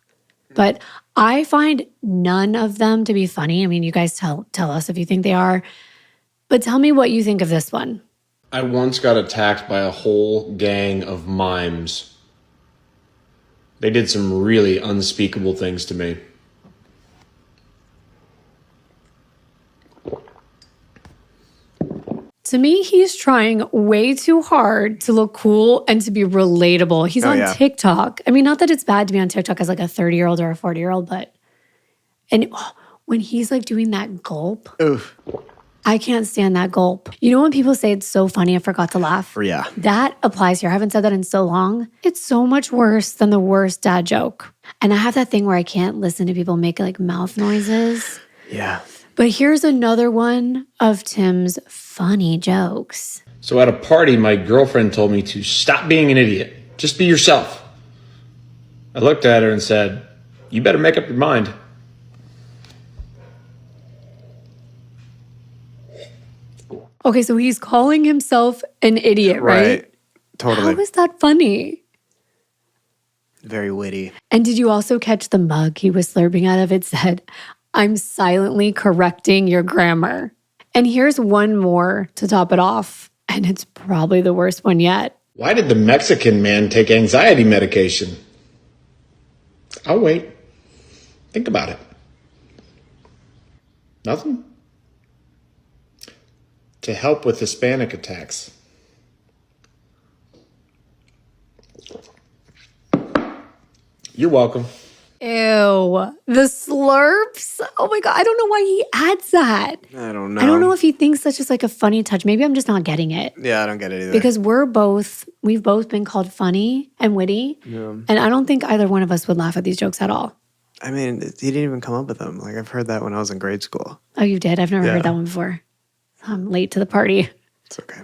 But I find none of them to be funny. I mean, you guys tell us if you think they are. But tell me what you think of this one. I once got attacked by a whole gang of mimes. They did some really unspeakable things to me. To me, he's trying way too hard to look cool and to be relatable. He's on TikTok. I mean, not that it's bad to be on TikTok as like a 30-year-old or a 40-year-old, but when he's like doing that gulp, Oof. I can't stand that gulp. You know when people say it's so funny, I forgot to laugh? Yeah. That applies here. I haven't said that in so long. It's so much worse than the worst dad joke. And I have that thing where I can't listen to people make like mouth noises. Yeah. But here's another one of Tim's funny jokes. So at a party, my girlfriend told me to stop being an idiot. Just be yourself. I looked at her and said, "You better make up your mind." Okay, so he's calling himself an idiot, right? Totally. How is that funny? Very witty. And did you also catch the mug he was slurping out of? It said, "I'm silently correcting your grammar." And here's one more to top it off, and it's probably the worst one yet. Why did the Mexican man take anxiety medication? I'll wait. Think about it. Nothing? To help with Hispanic attacks. You're welcome. Ew, the slurps. Oh my God, I don't know why he adds that. I don't know. I don't know if he thinks that's just like a funny touch. Maybe I'm just not getting it. Yeah, I don't get it either. Because we've both been called funny and witty. Yeah. And I don't think either one of us would laugh at these jokes at all. I mean, he didn't even come up with them. Like, I've heard that when I was in grade school. Oh, you did? I've never Yeah. heard that one before. I'm late to the party. It's okay.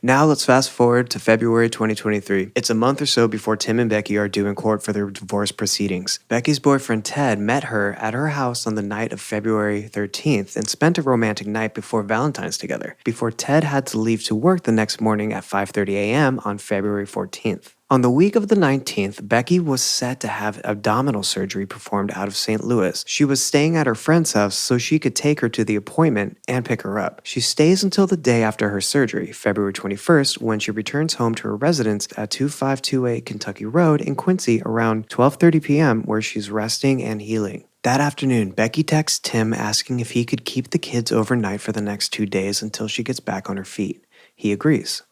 Now let's fast forward to February 2023. It's a month or so before Tim and Becky are due in court for their divorce proceedings. Becky's boyfriend Ted met her at her house on the night of February 13th and spent a romantic night before Valentine's together, before Ted had to leave to work the next morning at 5:30 a.m. on February 14th. On the week of the 19th, Becky was set to have abdominal surgery performed out of St. Louis. She was staying at her friend's house so she could take her to the appointment and pick her up. She stays until the day after her surgery, February 21st, when she returns home to her residence at 2528 Kentucky Road in Quincy around 12:30 p.m., where she's resting and healing. That afternoon, Becky texts Tim asking if he could keep the kids overnight for the next 2 days until she gets back on her feet. He agrees.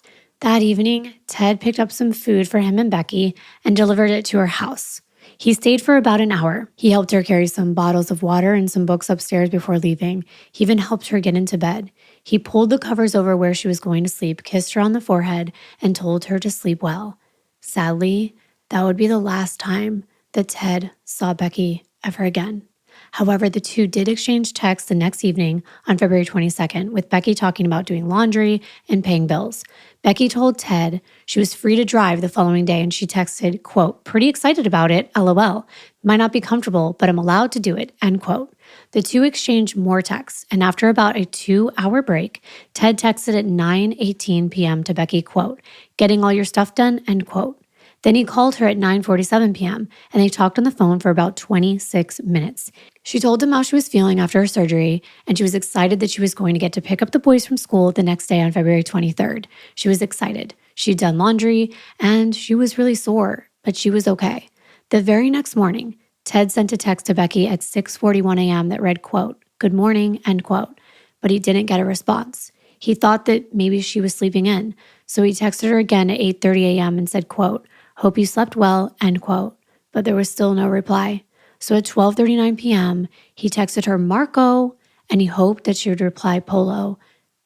That evening, Ted picked up some food for him and Becky and delivered it to her house. He stayed for about an hour. He helped her carry some bottles of water and some books upstairs before leaving. He even helped her get into bed. He pulled the covers over where she was going to sleep, kissed her on the forehead, and told her to sleep well. Sadly, that would be the last time that Ted saw Becky ever again. However, the two did exchange texts the next evening on February 22nd, with Becky talking about doing laundry and paying bills. Becky told Ted she was free to drive the following day, and she texted, quote, "Pretty excited about it, LOL. Might not be comfortable, but I'm allowed to do it," end quote. The two exchanged more texts, and after about a 2-hour break, Ted texted at 9:18 p.m. to Becky, quote, "Getting all your stuff done," end quote. Then he called her at 9:47 p.m., and they talked on the phone for about 26 minutes. She told him how she was feeling after her surgery, and she was excited that she was going to get to pick up the boys from school the next day on February 23rd. She was excited. She'd done laundry, and she was really sore, but she was okay. The very next morning, Ted sent a text to Becky at 6:41 a.m. that read, quote, "Good morning," end quote, but he didn't get a response. He thought that maybe she was sleeping in, so he texted her again at 8:30 a.m. and said, quote, "Hope you slept well," end quote, but there was still no reply. So at 12:39 p.m., he texted her Marco, and he hoped that she would reply Polo,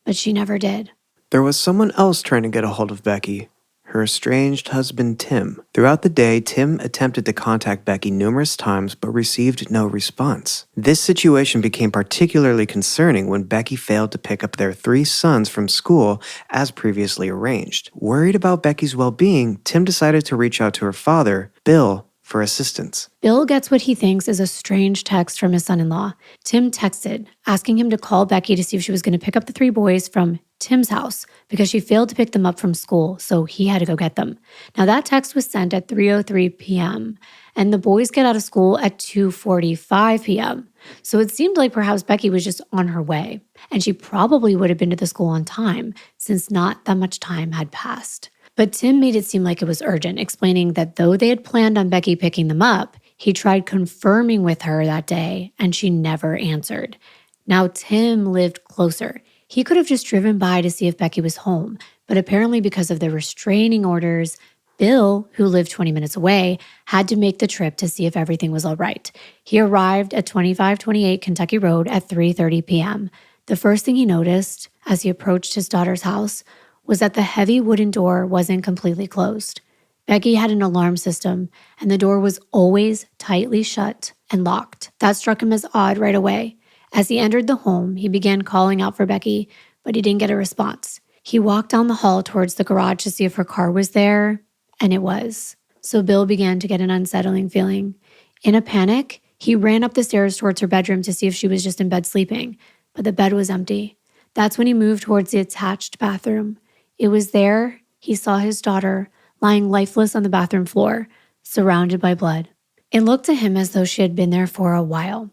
but she never did. There was someone else trying to get a hold of Becky, her estranged husband Tim. Throughout the day, Tim attempted to contact Becky numerous times but received no response. This situation became particularly concerning when Becky failed to pick up their 3 sons from school as previously arranged. Worried about Becky's well-being, Tim decided to reach out to her father, Bill, for assistance. Bill gets what he thinks is a strange text from his son-in-law. Tim texted, asking him to call Becky to see if she was going to pick up the 3 boys from Tim's house because she failed to pick them up from school, so he had to go get them. Now, that text was sent at 3:03 p.m., and the boys get out of school at 2:45 p.m. So it seemed like perhaps Becky was just on her way, and she probably would have been to the school on time since not that much time had passed. But Tim made it seem like it was urgent, explaining that though they had planned on Becky picking them up, he tried confirming with her that day, and she never answered. Now, Tim lived closer. He could have just driven by to see if Becky was home, but apparently because of the restraining orders, Bill, who lived 20 minutes away, had to make the trip to see if everything was all right. He arrived at 2528 Kentucky Road at 3:30 p.m. The first thing he noticed as he approached his daughter's house was that the heavy wooden door wasn't completely closed. Becky had an alarm system, and the door was always tightly shut and locked. That struck him as odd right away. As he entered the home, he began calling out for Becky, but he didn't get a response. He walked down the hall towards the garage to see if her car was there, and it was. So Bill began to get an unsettling feeling. In a panic, he ran up the stairs towards her bedroom to see if she was just in bed sleeping, but the bed was empty. That's when he moved towards the attached bathroom. It was there he saw his daughter lying lifeless on the bathroom floor, surrounded by blood. It looked to him as though she had been there for a while.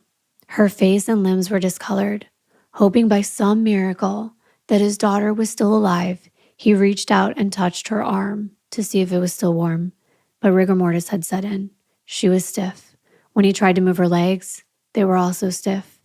Her face and limbs were discolored. Hoping by some miracle that his daughter was still alive, he reached out and touched her arm to see if it was still warm, but rigor mortis had set in. She was stiff. When he tried to move her legs, they were also stiff.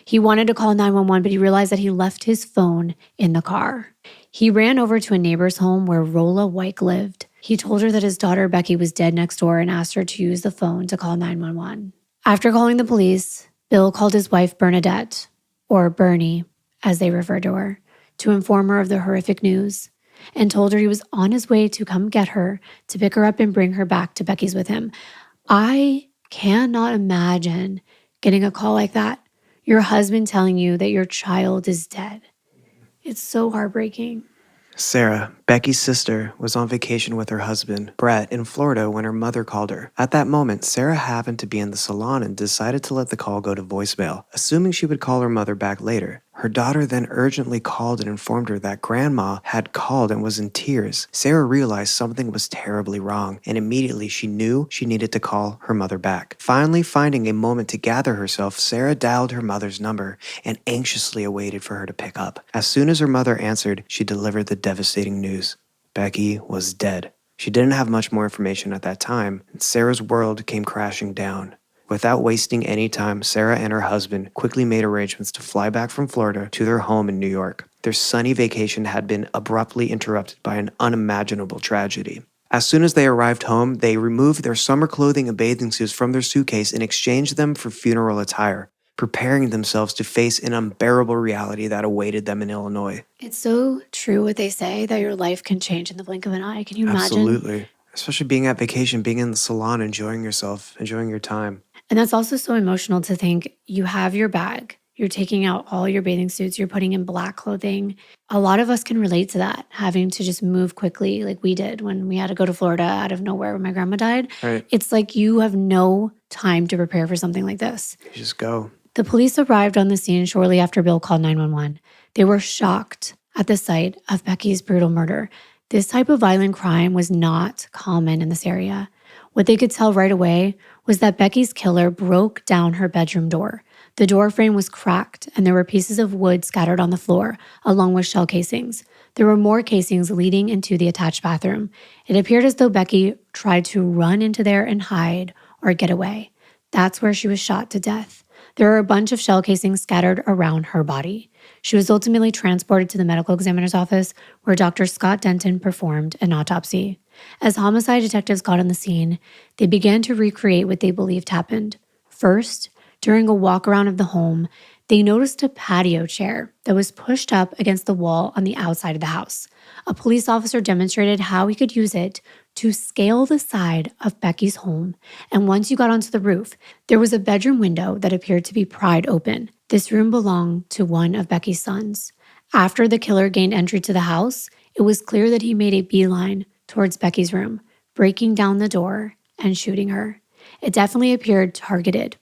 He wanted to call 911, but he realized that he left his phone in the car. He ran over to a neighbor's home where Rolla White lived. He told her that his daughter Becky was dead next door and asked her to use the phone to call 911. After calling the police, Bill called his wife Bernadette, or Bernie, as they referred to her, to inform her of the horrific news, and told her he was on his way to come get her, to pick her up and bring her back to Becky's with him. I cannot imagine getting a call like that. Your husband telling you that your child is dead. It's so heartbreaking. Sarah, Becky's sister, was on vacation with her husband, Brett, in Florida when her mother called her. At that moment, Sarah happened to be in the salon and decided to let the call go to voicemail, assuming she would call her mother back later. Her daughter then urgently called and informed her that Grandma had called and was in tears. Sarah realized something was terribly wrong, and immediately she knew she needed to call her mother back. Finally finding a moment to gather herself, Sarah dialed her mother's number and anxiously awaited for her to pick up. As soon as her mother answered, she delivered the devastating news. Becky was dead. She didn't have much more information at that time, and Sarah's world came crashing down. Without wasting any time, Sarah and her husband quickly made arrangements to fly back from Florida to their home in New York. Their sunny vacation had been abruptly interrupted by an unimaginable tragedy. As soon as they arrived home, they removed their summer clothing and bathing suits from their suitcase and exchanged them for funeral attire, preparing themselves to face an unbearable reality that awaited them in Illinois. It's so true what they say that your life can change in the blink of an eye. Can you imagine? Absolutely. Especially being at vacation, being in the salon, enjoying yourself, enjoying your time. And that's also so emotional to think you have your bag, you're taking out all your bathing suits, you're putting in black clothing. A lot of us can relate to that, having to just move quickly like we did when we had to go to Florida out of nowhere when my grandma died. Right. It's like you have no time to prepare for something like this. You just go. The police arrived on the scene shortly after Bill called 911. They were shocked at the sight of Becky's brutal murder. This type of violent crime was not common in this area. What they could tell right away was that Becky's killer broke down her bedroom door. The door frame was cracked, and there were pieces of wood scattered on the floor, along with shell casings. There were more casings leading into the attached bathroom. It appeared as though Becky tried to run into there and hide or get away. That's where she was shot to death. There were a bunch of shell casings scattered around her body. She was ultimately transported to the medical examiner's office, where Dr. Scott Denton performed an autopsy. As homicide detectives got on the scene, they began to recreate what they believed happened. First, during a walk around of the home, they noticed a patio chair that was pushed up against the wall on the outside of the house. A police officer demonstrated how he could use it to scale the side of Becky's home, and once you got onto the roof, there was a bedroom window that appeared to be pried open. This room belonged to one of Becky's sons. After the killer gained entry to the house, it was clear that he made a beeline towards Becky's room, breaking down the door and shooting her. It definitely appeared targeted.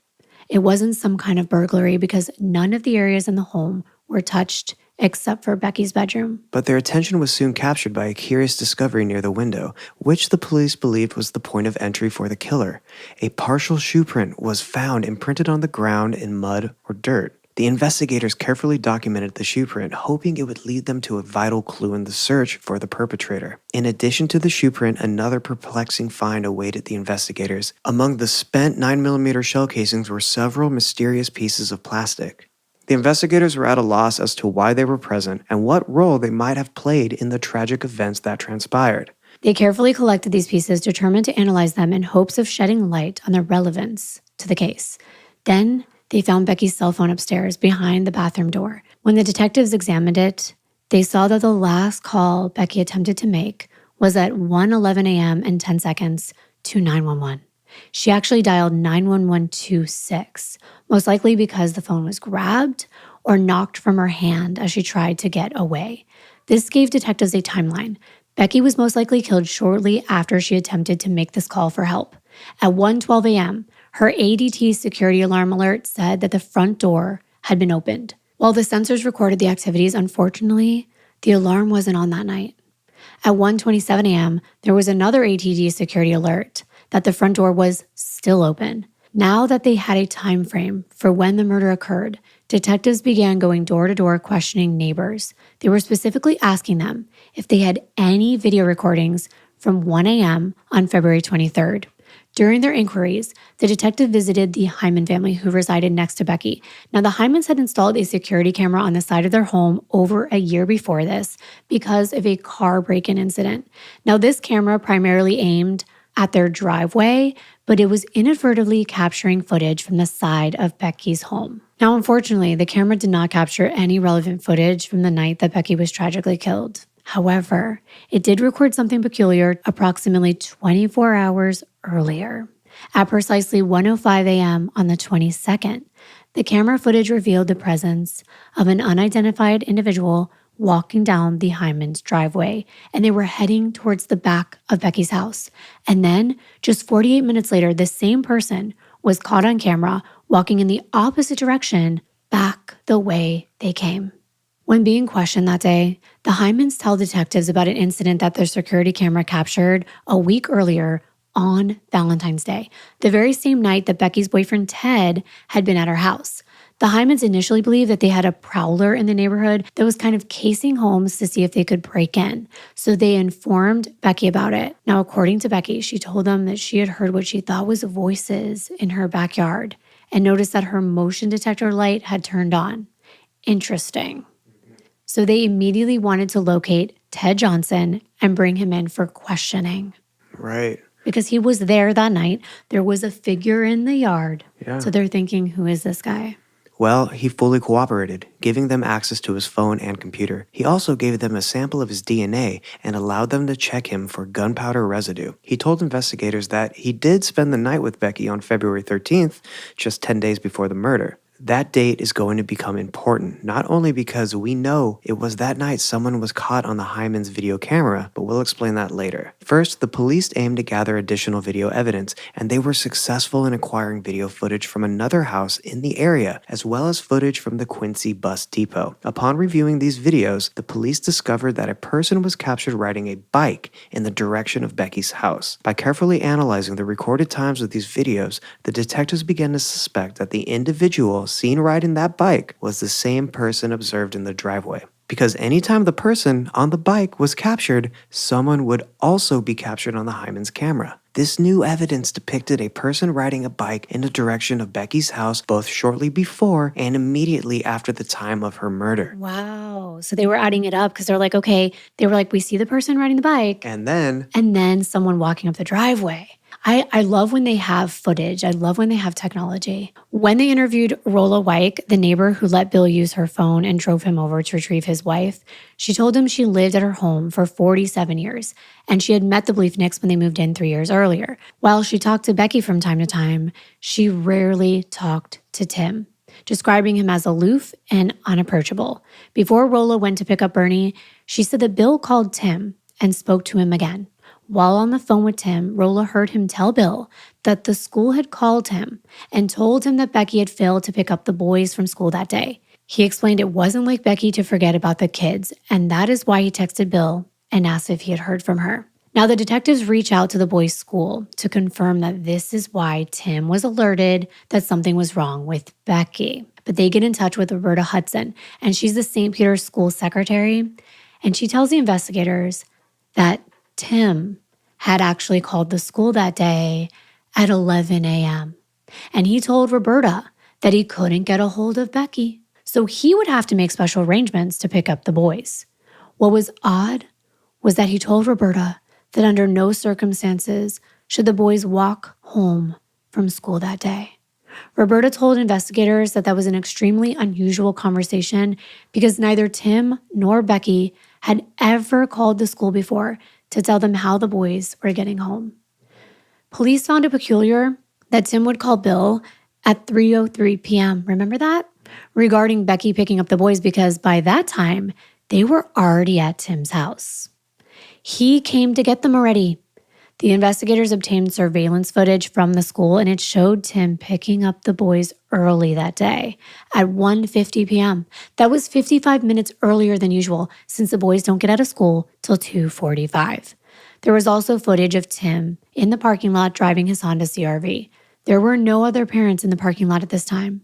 It wasn't some kind of burglary because none of the areas in the home were touched except for Becky's bedroom. But their attention was soon captured by a curious discovery near the window, which the police believed was the point of entry for the killer. A partial shoe print was found imprinted on the ground in mud or dirt. The investigators carefully documented the shoe print, hoping it would lead them to a vital clue in the search for the perpetrator. In addition to the shoe print, another perplexing find awaited the investigators. Among the spent 9mm shell casings were several mysterious pieces of plastic. The investigators were at a loss as to why they were present and what role they might have played in the tragic events that transpired. They carefully collected these pieces, determined to analyze them in hopes of shedding light on their relevance to the case. Then, they found Becky's cell phone upstairs behind the bathroom door. When the detectives examined it, they saw that the last call Becky attempted to make was at 1:11 a.m. and 10 seconds to 911. She actually dialed 91126, most likely because the phone was grabbed or knocked from her hand as she tried to get away. This gave detectives a timeline. Becky was most likely killed shortly after she attempted to make this call for help. At 1:12 a.m., her ADT security alarm alert said that the front door had been opened. While the sensors recorded the activities, unfortunately, the alarm wasn't on that night. At 1:27 a.m., there was another ATD security alert that the front door was still open. Now that they had a time frame for when the murder occurred, detectives began going door to door questioning neighbors. They were specifically asking them if they had any video recordings from 1 a.m. on February 23rd. During their inquiries, the detective visited the Hyman family who resided next to Becky. Now, the Hymans had installed a security camera on the side of their home over a year before this because of a car break-in incident. Now, this camera primarily aimed at their driveway, but it was inadvertently capturing footage from the side of Becky's home. Now, unfortunately, the camera did not capture any relevant footage from the night that Becky was tragically killed. However, it did record something peculiar approximately 24 hours earlier. At precisely 1:05 a.m. on the 22nd, the camera footage revealed the presence of an unidentified individual walking down the Hyman's driveway, and they were heading towards the back of Becky's house. And then, just 48 minutes later, the same person was caught on camera walking in the opposite direction, back the way they came. When being questioned that day, the Hymans tell detectives about an incident that their security camera captured a week earlier on Valentine's Day, the very same night that Becky's boyfriend Ted had been at her house. The Hymans initially believed that they had a prowler in the neighborhood that was kind of casing homes to see if they could break in. So they informed Becky about it. Now, according to Becky, she told them that she had heard what she thought was voices in her backyard and noticed that her motion detector light had turned on. Interesting. So they immediately wanted to locate Ted Johnson and bring him in for questioning. Right. Because he was there that night. There was a figure in the yard. Yeah. So they're thinking, who is this guy? Well, he fully cooperated, giving them access to his phone and computer. He also gave them a sample of his DNA and allowed them to check him for gunpowder residue. He told investigators that he did spend the night with Becky on February 13th, just 10 days before the murder. That date is going to become important, not only because we know it was that night someone was caught on the Hyman's video camera, but we'll explain that later. First, the police aimed to gather additional video evidence, and they were successful in acquiring video footage from another house in the area, as well as footage from the Quincy bus depot. Upon reviewing these videos, the police discovered that a person was captured riding a bike in the direction of Becky's house. By carefully analyzing the recorded times of these videos, the detectives began to suspect that the individual seen riding that bike was the same person observed in the driveway. Because anytime the person on the bike was captured, someone would also be captured on the Hyman's camera. This new evidence depicted a person riding a bike in the direction of Becky's house both shortly before and immediately after the time of her murder. Wow. So they were adding it up because they're like, okay, they were like, we see the person riding the bike. And then someone walking up the driveway. I love when they have footage. I love when they have technology. When they interviewed Rolla Wyke, the neighbor who let Bill use her phone and drove him over to retrieve his wife, she told him she lived at her home for 47 years, and she had met the Bliefnicks when they moved in 3 years earlier. While she talked to Becky from time to time, she rarely talked to Tim, describing him as aloof and unapproachable. Before Rolla went to pick up Bernie, she said that Bill called Tim and spoke to him again. While on the phone with Tim, Rolla heard him tell Bill that the school had called him and told him that Becky had failed to pick up the boys from school that day. He explained it wasn't like Becky to forget about the kids, and that is why he texted Bill and asked if he had heard from her. Now, the detectives reach out to the boys' school to confirm that this is why Tim was alerted that something was wrong with Becky. But they get in touch with Roberta Hudson, and she's the St. Peter's school secretary, and she tells the investigators that Tim had actually called the school that day at 11 a.m. And he told Roberta that he couldn't get a hold of Becky, so he would have to make special arrangements to pick up the boys. What was odd was that he told Roberta that under no circumstances should the boys walk home from school that day. Roberta told investigators that was an extremely unusual conversation because neither Tim nor Becky had ever called the school before to tell them how the boys were getting home. Police found it peculiar that Tim would call Bill at 3:03 p.m. Remember that? Regarding Becky picking up the boys, because by that time, they were already at Tim's house. He came to get them already. The investigators obtained surveillance footage from the school, and it showed Tim picking up the boys early that day at 1:50 p.m. That was 55 minutes earlier than usual, since the boys don't get out of school till 2:45. There was also footage of Tim in the parking lot driving his Honda CR-V. There were no other parents in the parking lot at this time.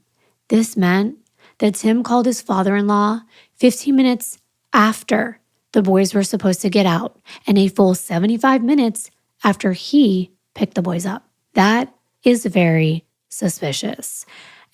This meant that Tim called his father-in-law 15 minutes after the boys were supposed to get out, and a full 75 minutes after he picked the boys up. That is very suspicious.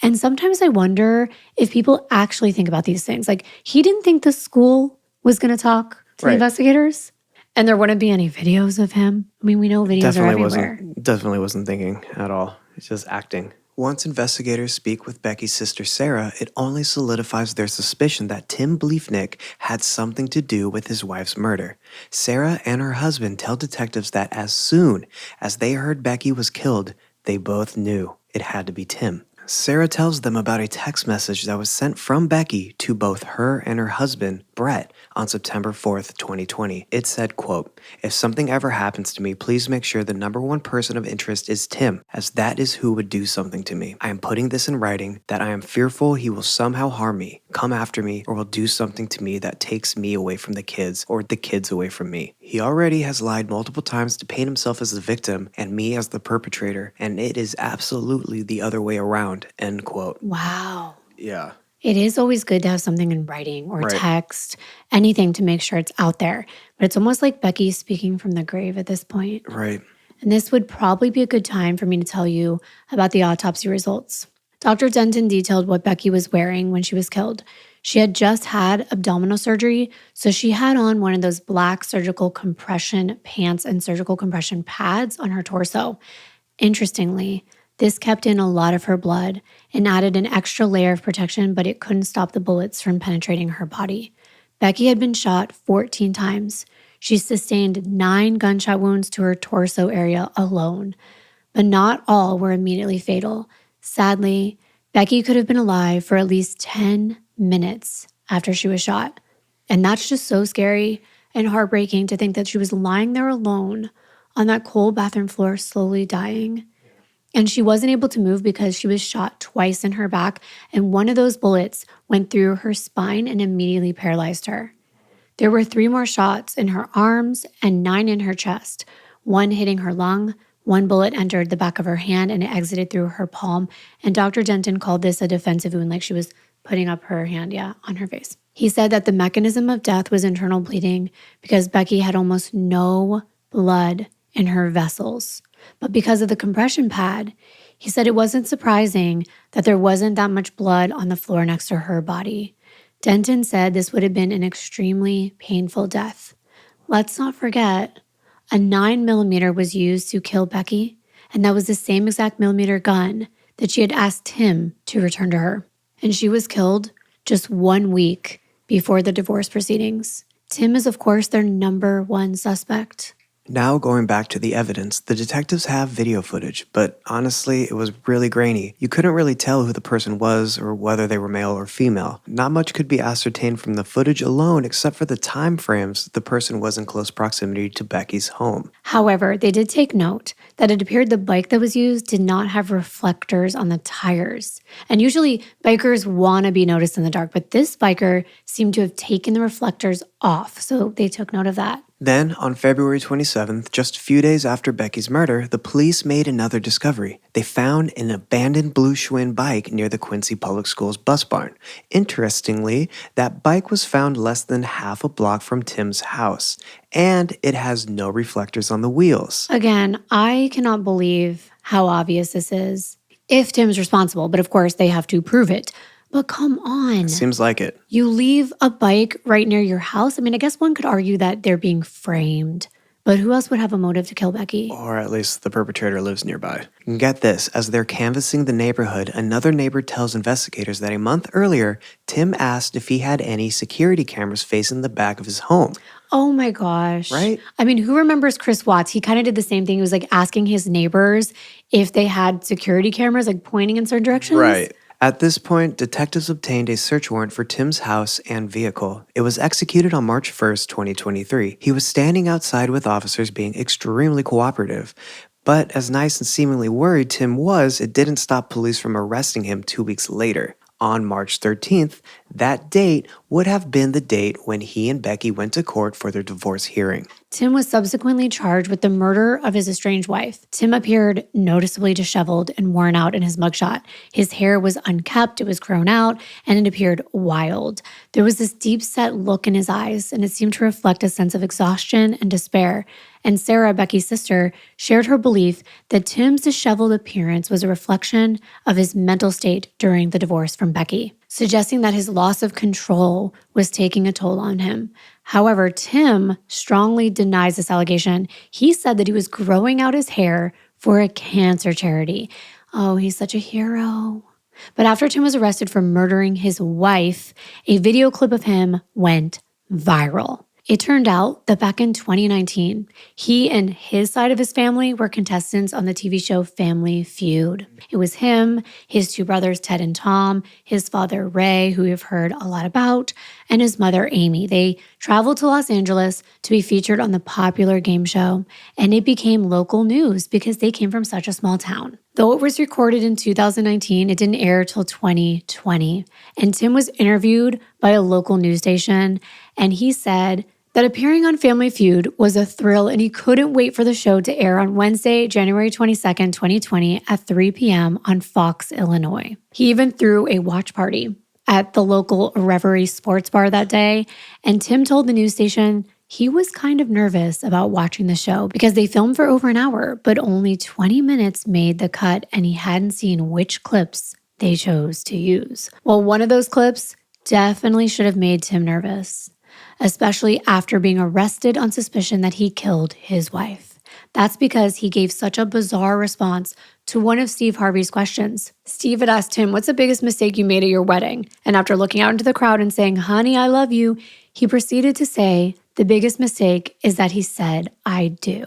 And sometimes I wonder if people actually think about these things. Like, he didn't think the school was going to talk to the investigators, and there wouldn't be any videos of him. I mean, we know videos are everywhere. Definitely wasn't thinking at all. It's just acting. Once investigators speak with Becky's sister Sarah, it only solidifies their suspicion that Tim Bliefnick had something to do with his wife's murder. Sarah and her husband tell detectives that as soon as they heard Becky was killed, they both knew it had to be Tim. Sarah tells them about a text message that was sent from Becky to both her and her husband, Brett on September 4th, 2020. It said, quote, "If something ever happens to me, please make sure the number one person of interest is Tim, as that is who would do something to me. I am putting this in writing that I am fearful he will somehow harm me, come after me, or will do something to me that takes me away from the kids or the kids away from me. He already has lied multiple times to paint himself as the victim and me as the perpetrator, and it is absolutely the other way around," end quote. Wow. Yeah. It is always good to have something in writing or Right. text, anything to make sure it's out there. But it's almost like Becky speaking from the grave at this point. Right. And this would probably be a good time for me to tell you about the autopsy results. Dr. Denton detailed what Becky was wearing when she was killed. She had just had abdominal surgery, so she had on one of those black surgical compression pants and surgical compression pads on her torso. Interestingly, this kept in a lot of her blood and added an extra layer of protection, but it couldn't stop the bullets from penetrating her body. Becky had been shot 14 times. She sustained 9 gunshot wounds to her torso area alone, but not all were immediately fatal. Sadly, Becky could have been alive for at least 10 minutes after she was shot. And that's just so scary and heartbreaking to think that she was lying there alone on that cold bathroom floor, slowly dying. And she wasn't able to move because she was shot twice in her back, and one of those bullets went through her spine and immediately paralyzed her. There were 3 more shots in her arms and 9 in her chest, one hitting her lung. One bullet entered the back of her hand and it exited through her palm. And Dr. Denton called this a defensive wound, like she was putting up her hand, on her face. He said that the mechanism of death was internal bleeding because Becky had almost no blood in her vessels. But because of the compression pad, he said it wasn't surprising that there wasn't that much blood on the floor next to her body. Denton said this would have been an extremely painful death. Let's not forget, a 9mm was used to kill Becky, and that was the same exact millimeter gun that she had asked him to return to her. And she was killed just 1 week before the divorce proceedings. Tim is, of course, their number one suspect. Now going back to the evidence, the detectives have video footage, but honestly, it was really grainy. You couldn't really tell who the person was or whether they were male or female. Not much could be ascertained from the footage alone except for the time frames the person was in close proximity to Becky's home. However, they did take note that it appeared the bike that was used did not have reflectors on the tires. And usually bikers want to be noticed in the dark, but this biker seemed to have taken the reflectors off, so they took note of that. Then, on February 27th, just a few days after Becky's murder, the police made another discovery. They found an abandoned blue Schwinn bike near the Quincy Public Schools bus barn. Interestingly, that bike was found less than half a block from Tim's house, and it has no reflectors on the wheels. Again, I cannot believe how obvious this is. If Tim's responsible, but of course they have to prove it. But come on. Seems like it. You leave a bike right near your house? I mean, I guess one could argue that they're being framed. But who else would have a motive to kill Becky? Or at least the perpetrator lives nearby. And get this, as they're canvassing the neighborhood, another neighbor tells investigators that a month earlier, Tim asked if he had any security cameras facing the back of his home. Oh my gosh. Right? I mean, who remembers Chris Watts? He kind of did the same thing. He was like asking his neighbors if they had security cameras, like pointing in certain directions. Right. At this point, detectives obtained a search warrant for Tim's house and vehicle. It was executed on March 1st, 2023. He was standing outside with officers being extremely cooperative. But as nice and seemingly worried Tim was, it didn't stop police from arresting him 2 weeks later. On March 13th, that date would have been the date when he and Becky went to court for their divorce hearing. Tim was subsequently charged with the murder of his estranged wife. Tim appeared noticeably disheveled and worn out in his mugshot. His hair was unkempt, it was grown out, and it appeared wild. There was this deep-set look in his eyes, and it seemed to reflect a sense of exhaustion and despair. And Sarah, Becky's sister, shared her belief that Tim's disheveled appearance was a reflection of his mental state during the divorce from Becky, suggesting that his loss of control was taking a toll on him. However, Tim strongly denies this allegation. He said that he was growing out his hair for a cancer charity. Oh, he's such a hero. But after Tim was arrested for murdering his wife, a video clip of him went viral. It turned out that back in 2019, he and his side of his family were contestants on the TV show Family Feud. It was him, his two brothers, Ted and Tom, his father, Ray, who we've heard a lot about, and his mother, Amy. They traveled to Los Angeles to be featured on the popular game show, and it became local news because they came from such a small town. Though it was recorded in 2019, it didn't air till 2020. And Tim was interviewed by a local news station, and he said that appearing on Family Feud was a thrill and he couldn't wait for the show to air on Wednesday, January 22nd, 2020 at 3 p.m. on Fox, Illinois. He even threw a watch party at the local Reverie sports bar that day, and Tim told the news station he was kind of nervous about watching the show because they filmed for over an hour, but only 20 minutes made the cut and he hadn't seen which clips they chose to use. Well, one of those clips definitely should have made Tim nervous, especially after being arrested on suspicion that he killed his wife. That's because he gave such a bizarre response to one of Steve Harvey's questions. Steve had asked him, "What's the biggest mistake you made at your wedding?" And after looking out into the crowd and saying, "Honey, I love you," he proceeded to say, the biggest mistake is that he said, "I do."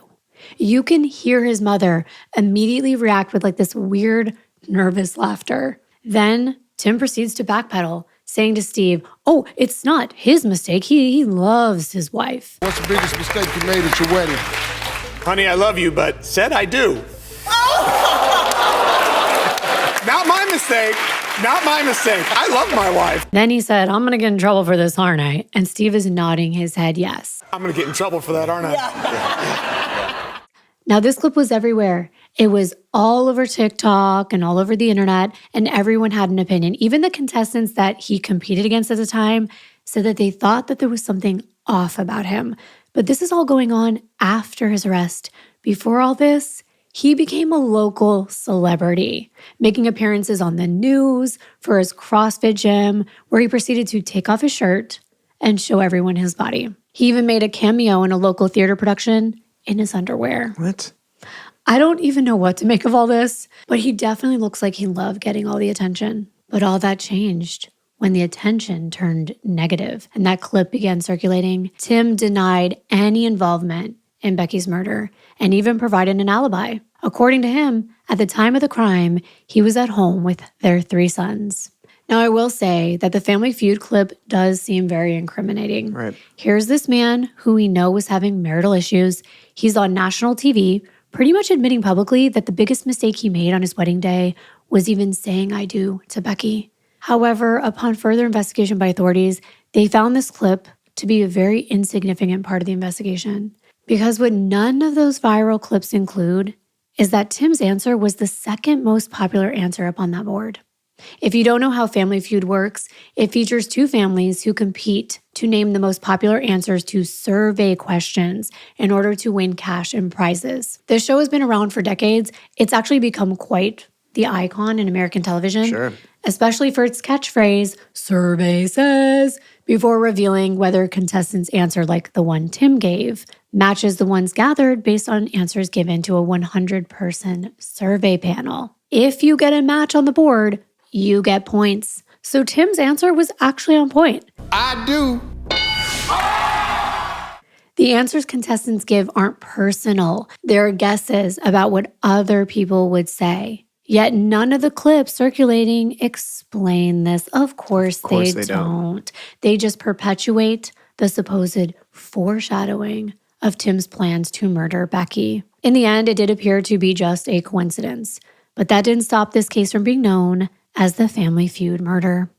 You can hear his mother immediately react with like this weird, nervous laughter. Then Tim proceeds to backpedal, saying to Steve, "Oh, it's not his mistake. He loves his wife." What's the biggest mistake you made at your wedding? Honey, I love you, but said I do. Not my mistake. Not my mistake. I love my wife. Then he said, "I'm going to get in trouble for this, aren't I?" And Steve is nodding his head yes. I'm going to get in trouble for that, aren't I? Now, this clip was everywhere. It was all over TikTok and all over the internet, and everyone had an opinion. Even the contestants that he competed against at the time said that they thought that there was something off about him. But this is all going on after his arrest. Before all this, he became a local celebrity, making appearances on the news for his CrossFit gym, where he proceeded to take off his shirt and show everyone his body. He even made a cameo in a local theater production in his underwear. What? I don't even know what to make of all this, but he definitely looks like he loved getting all the attention. But all that changed when the attention turned negative and that clip began circulating. Tim denied any involvement in Becky's murder and even provided an alibi. According to him, at the time of the crime, he was at home with their 3 sons. Now, I will say that the Family Feud clip does seem very incriminating. Right. Here's this man who we know was having marital issues. He's on national TV, pretty much admitting publicly that the biggest mistake he made on his wedding day was even saying "I do" to Becky. However, upon further investigation by authorities, they found this clip to be a very insignificant part of the investigation. Because what none of those viral clips include is that Tim's answer was the second most popular answer up on that board. If you don't know how Family Feud works, it features 2 families who compete to name the most popular answers to survey questions in order to win cash and prizes. This show has been around for decades. It's actually become quite the icon in American television, Sure. especially for its catchphrase, "Survey says," before revealing whether contestants' answer like the one Tim gave matches the ones gathered based on answers given to a 100-person survey panel. If you get a match on the board, you get points. So Tim's answer was actually on point. I do. The answers contestants give aren't personal. They're guesses about what other people would say. Yet none of the clips circulating explain this. Of course they don't. They just perpetuate the supposed foreshadowing of Tim's plans to murder Becky. In the end, it did appear to be just a coincidence. But that didn't stop this case from being known as the Family Feud murder.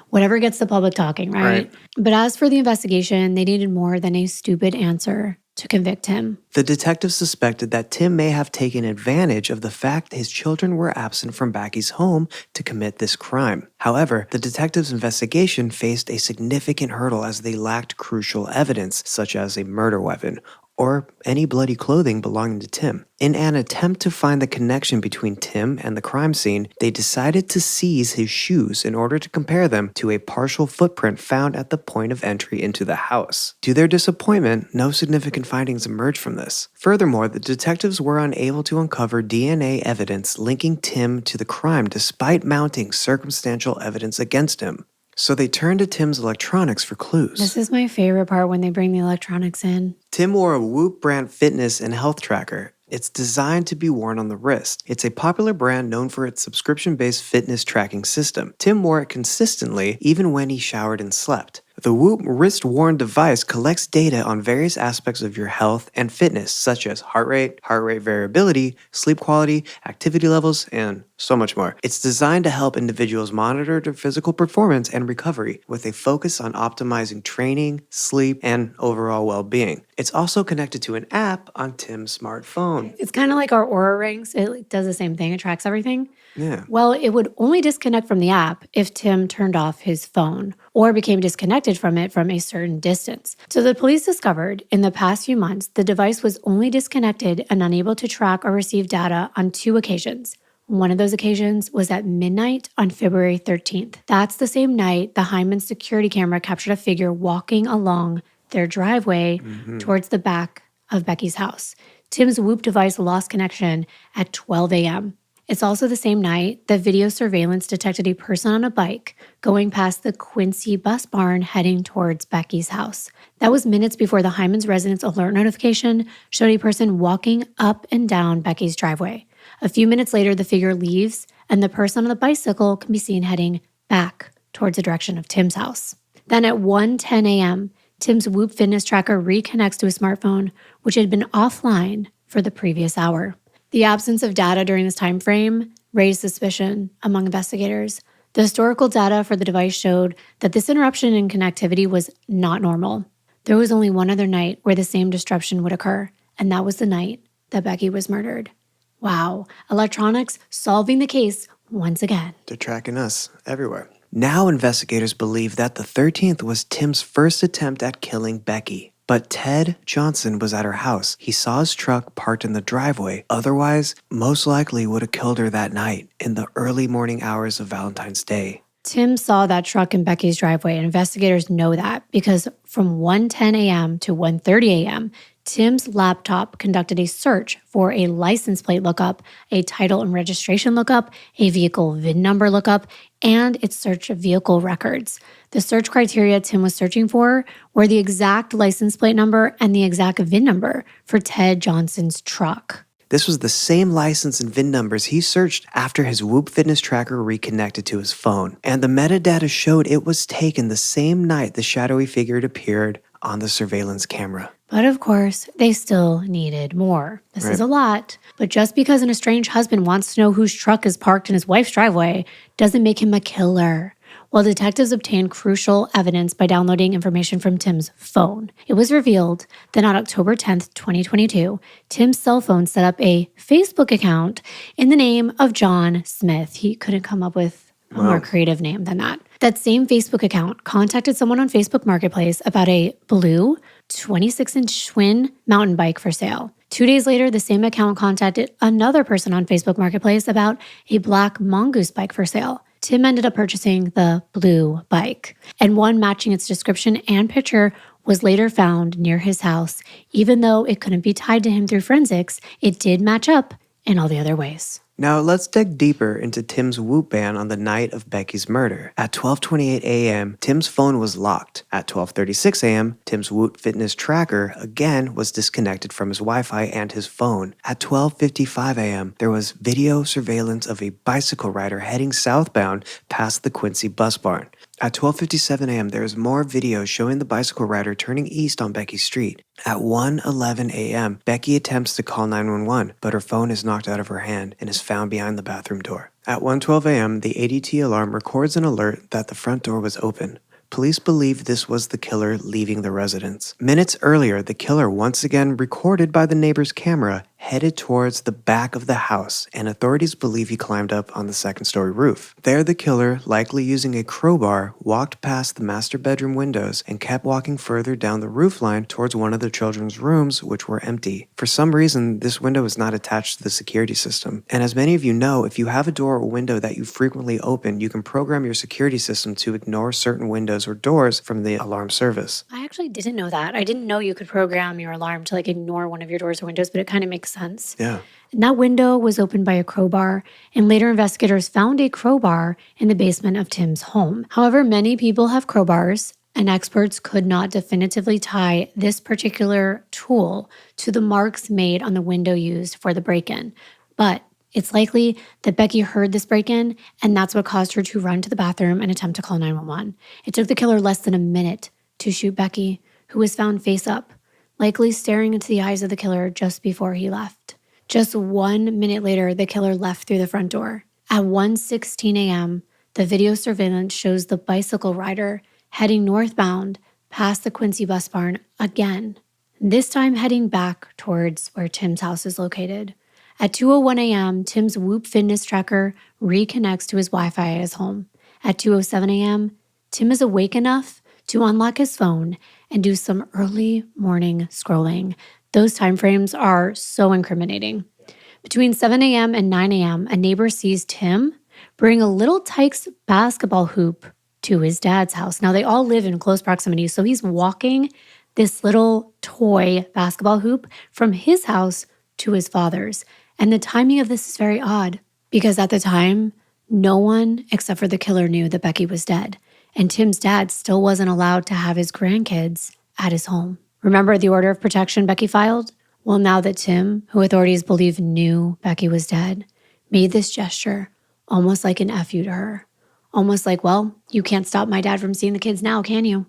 Whatever gets the public talking, right? But as for the investigation, they needed more than a stupid answer to convict him. The detectives suspected that Tim may have taken advantage of the fact his children were absent from Becky's home to commit this crime. However, the detectives' investigation faced a significant hurdle as they lacked crucial evidence, such as a murder weapon or any bloody clothing belonging to Tim. In an attempt to find the connection between Tim and the crime scene, they decided to seize his shoes in order to compare them to a partial footprint found at the point of entry into the house. To their disappointment, no significant findings emerged from this. Furthermore, the detectives were unable to uncover DNA evidence linking Tim to the crime despite mounting circumstantial evidence against him. So they turned to Tim's electronics for clues. This is my favorite part when they bring the electronics in. Tim wore a Whoop brand fitness and health tracker. It's designed to be worn on the wrist. It's a popular brand known for its subscription-based fitness tracking system. Tim wore it consistently, even when he showered and slept. The Whoop wrist-worn device collects data on various aspects of your health and fitness, such as heart rate variability, sleep quality, activity levels, and so much more. It's designed to help individuals monitor their physical performance and recovery, with a focus on optimizing training, sleep, and overall well-being. It's also connected to an app on Tim's smartphone. It's kind of like our Aura rings. It does the same thing. It tracks everything. Yeah. Well, it would only disconnect from the app if Tim turned off his phone or became disconnected from it from a certain distance. So the police discovered in the past few months, the device was only disconnected and unable to track or receive data on 2 occasions. One of those occasions was at midnight on February 13th. That's the same night the Hyman's security camera captured a figure walking along their driveway towards the back of Becky's house. Tim's Whoop device lost connection at 12 a.m. It's also the same night that video surveillance detected a person on a bike going past the Quincy bus barn heading towards Becky's house. That was minutes before the Hyman's residence alert notification showed a person walking up and down Becky's driveway. A few minutes later, the figure leaves, and the person on the bicycle can be seen heading back towards the direction of Tim's house. Then at 1:10 a.m., Tim's Whoop fitness tracker reconnects to his smartphone, which had been offline for the previous hour. The absence of data during this time frame raised suspicion among investigators. The historical data for the device showed that this interruption in connectivity was not normal. There was only one other night where the same disruption would occur, and that was the night that Becky was murdered. Wow, electronics solving the case once again. They're tracking us everywhere. Now investigators believe that the 13th was Tim's first attempt at killing Becky. But Ted Johnson was at her house. He saw his truck parked in the driveway. Otherwise, most likely would have killed her that night in the early morning hours of Valentine's Day. Tim saw that truck in Becky's driveway, and investigators know that because from 1:10 a.m. to 1:30 a.m., Tim's laptop conducted a search for a license plate lookup, a title and registration lookup, a vehicle VIN number lookup, and its search of vehicle records. The search criteria Tim was searching for were the exact license plate number and the exact VIN number for Ted Johnson's truck. This was the same license and VIN numbers he searched after his Whoop fitness tracker reconnected to his phone. And the metadata showed it was taken the same night the shadowy figure had appeared on the surveillance camera. But of course, they still needed more. This is a lot. But just because an estranged husband wants to know whose truck is parked in his wife's driveway doesn't make him a killer. While detectives obtained crucial evidence by downloading information from Tim's phone, it was revealed that on October 10th, 2022, Tim's cell phone set up a Facebook account in the name of John Smith. He couldn't come up with a more creative name than that. That same Facebook account contacted someone on Facebook Marketplace about a blue 26-inch twin mountain bike for sale. 2 days later, the same account contacted another person on Facebook Marketplace about a black mongoose bike for sale. Tim ended up purchasing the blue bike, and one matching its description and picture was later found near his house. Even though it couldn't be tied to him through forensics, it did match up in all the other ways. Now let's dig deeper into Tim's Whoop ban on the night of Becky's murder. At 12:28 a.m., Tim's phone was locked. At 12:36 a.m., Tim's Whoop fitness tracker again was disconnected from his Wi-Fi and his phone. At 12:55 a.m., there was video surveillance of a bicycle rider heading southbound past the Quincy bus barn. At 12:57 a.m., there was more video showing the bicycle rider turning east on Becky Street. At 1:11 a.m., Becky attempts to call 911, but her phone is knocked out of her hand and is found behind the bathroom door. At 1:12 a.m., the ADT alarm records an alert that the front door was open. Police believe this was the killer leaving the residence. Minutes earlier, the killer, once again recorded by the neighbor's camera, headed towards the back of the house, and authorities believe he climbed up on the second-story roof. There, the killer, likely using a crowbar, walked past the master bedroom windows and kept walking further down the roofline towards one of the children's rooms, which were empty. For some reason, this window is not attached to the security system. And as many of you know, if you have a door or window that you frequently open, you can program your security system to ignore certain windows or doors from the alarm service. I actually didn't know that. I didn't know you could program your alarm to ignore one of your doors or windows, but it kind of makes sense. Yeah. And that window was opened by a crowbar, and later investigators found a crowbar in the basement of Tim's home. However, many people have crowbars, and experts could not definitively tie this particular tool to the marks made on the window used for the break-in. But it's likely that Becky heard this break-in, and that's what caused her to run to the bathroom and attempt to call 911. It took the killer less than a minute to shoot Becky, who was found face up, likely staring into the eyes of the killer just before he left. Just 1 minute later, the killer left through the front door. At 1:16 a.m., the video surveillance shows the bicycle rider heading northbound past the Quincy bus barn again, this time heading back towards where Tim's house is located. At 2:01 a.m., Tim's Whoop fitness tracker reconnects to his Wi-Fi at his home. At 2:07 a.m., Tim is awake enough to unlock his phone and do some early morning scrolling. Those timeframes are so incriminating. Between 7 a.m. and 9 a.m., a neighbor sees Tim bring a little Tykes basketball hoop to his dad's house. Now, they all live in close proximity, so he's walking this little toy basketball hoop from his house to his father's. And the timing of this is very odd because at the time, no one except for the killer knew that Becky was dead. And Tim's dad still wasn't allowed to have his grandkids at his home. Remember the order of protection Becky filed? Well, now that Tim, who authorities believe knew Becky was dead, made this gesture almost like an F you to her. Almost like, well, you can't stop my dad from seeing the kids now, can you?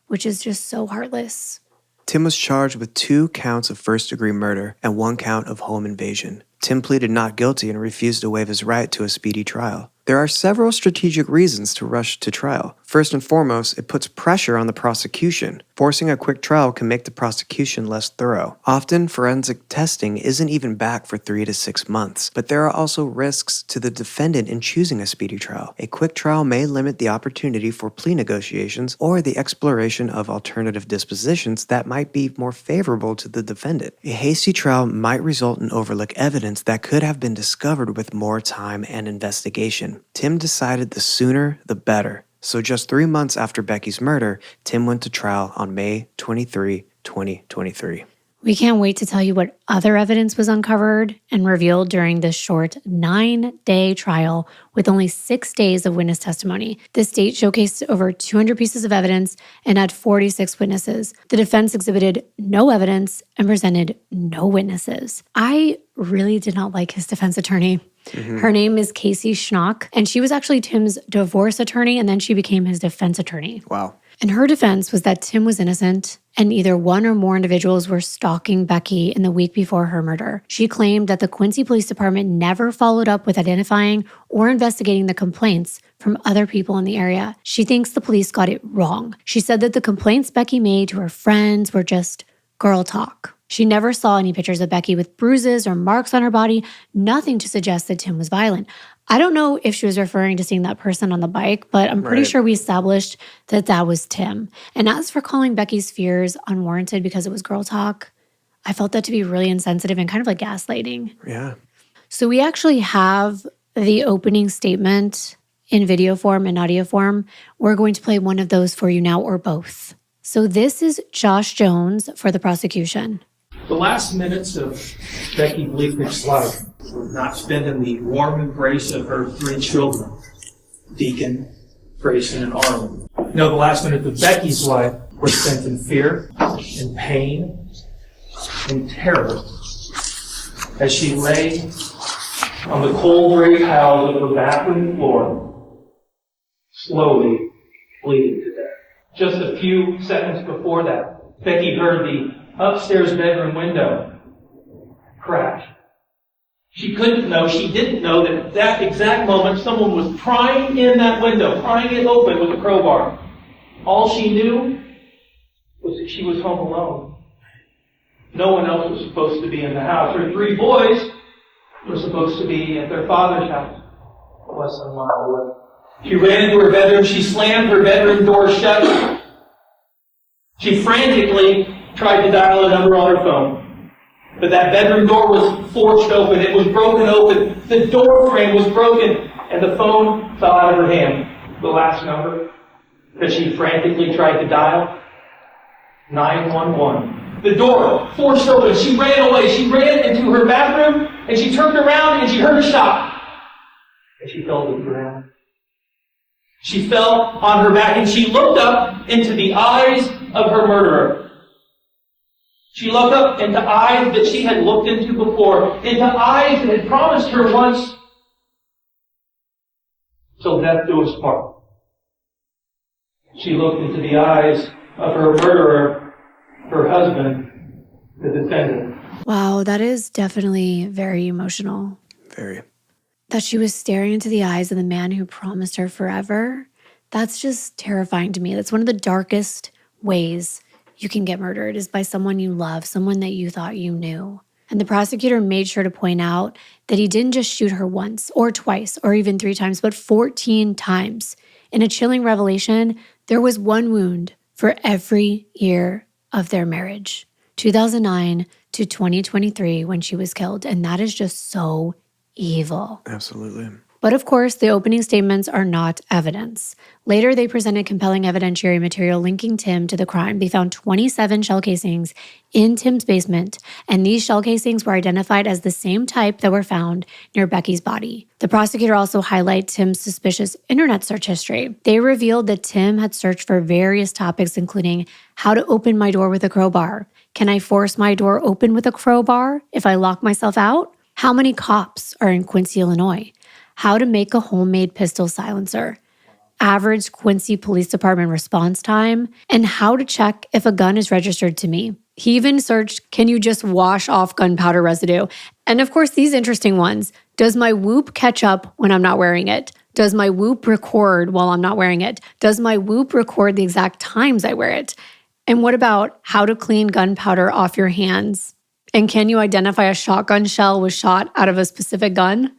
Which is just so heartless. Tim was charged with 2 counts of first-degree murder and 1 count of home invasion. Tim pleaded not guilty and refused to waive his right to a speedy trial. There are several strategic reasons to rush to trial. First and foremost, it puts pressure on the prosecution. Forcing a quick trial can make the prosecution less thorough. Often, forensic testing isn't even back for 3 to 6 months, but there are also risks to the defendant in choosing a speedy trial. A quick trial may limit the opportunity for plea negotiations or the exploration of alternative dispositions that might be more favorable to the defendant. A hasty trial might result in overlooked evidence that could have been discovered with more time and investigation. Tim decided the sooner the better. So just 3 months after Becky's murder, Tim went to trial on May 23, 2023. We can't wait to tell you what other evidence was uncovered and revealed during this short 9-day trial with only 6 days of witness testimony. The state showcased over 200 pieces of evidence and had 46 witnesses. The defense exhibited no evidence and presented no witnesses. I really did not like his defense attorney. Her name is Casey Schnock, and she was actually Tim's divorce attorney, and then she became his defense attorney. Wow. And her defense was that Tim was innocent and either one or more individuals were stalking Becky in the week before her murder. She claimed that the Quincy Police Department never followed up with identifying or investigating the complaints from other people in the area. She thinks the police got it wrong. She said that the complaints Becky made to her friends were just girl talk. She never saw any pictures of Becky with bruises or marks on her body, nothing to suggest that Tim was violent. I don't know if she was referring to seeing that person on the bike, but I'm pretty sure we established that that was Tim. And as for calling Becky's fears unwarranted because it was girl talk, I felt that to be really insensitive and kind of like gaslighting. Yeah. So we actually have the opening statement in video form and audio form. We're going to play one of those for you now, or both. So this is Josh Jones for the prosecution. The last minutes of Becky Bliefnick's life were not spent in the warm embrace of her 3 children, Deacon, Grayson, and Arlen. No, the last minutes of Becky's life were spent in fear, in pain, in terror, as she lay on the cold gray tiles of her bathroom floor, slowly bleeding to death. Just a few seconds before that, Becky heard the upstairs bedroom window crack. She didn't know that at that exact moment someone was prying in that window, prying it open with a crowbar. All she knew was that she was home alone. No one else was supposed to be in the house. Her 3 boys were supposed to be at their father's house, less than a mile away. She ran into her bedroom. She slammed her bedroom door shut. She frantically tried to dial a number on her phone. But that bedroom door was forced open. It was broken open. The door frame was broken, and the phone fell out of her hand. The last number that she frantically tried to dial, 911. The door forced open. She ran away. She ran into her bathroom, and she turned around, and she heard a shot. And she fell to the ground. She fell on her back, and she looked up into the eyes of her murderer. She looked up into eyes that she had looked into before, into eyes that had promised her once, till death do us part. She looked into the eyes of her murderer, her husband, the defendant. Wow, that is definitely very emotional. Very. That she was staring into the eyes of the man who promised her forever. That's just terrifying to me. That's one of the darkest ways you can get murdered, is by someone you love, someone that you thought you knew. And the prosecutor made sure to point out that he didn't just shoot her once or twice or even 3 times, but 14 times. In a chilling revelation, there was one wound for every year of their marriage, 2009 to 2023 when she was killed. And that is just so evil. Absolutely. But of course, the opening statements are not evidence. Later, they presented compelling evidentiary material linking Tim to the crime. They found 27 shell casings in Tim's basement, and these shell casings were identified as the same type that were found near Becky's body. The prosecutor also highlighted Tim's suspicious internet search history. They revealed that Tim had searched for various topics, including how to open my door with a crowbar. Can I force my door open with a crowbar if I lock myself out? How many cops are in Quincy, Illinois? How to make a homemade pistol silencer, average Quincy Police Department response time, and how to check if a gun is registered to me. He even searched, can you just wash off gunpowder residue? And of course, these interesting ones. Does my Whoop catch up when I'm not wearing it? Does my Whoop record while I'm not wearing it? Does my Whoop record the exact times I wear it? And what about how to clean gunpowder off your hands? And can you identify a shotgun shell was shot out of a specific gun?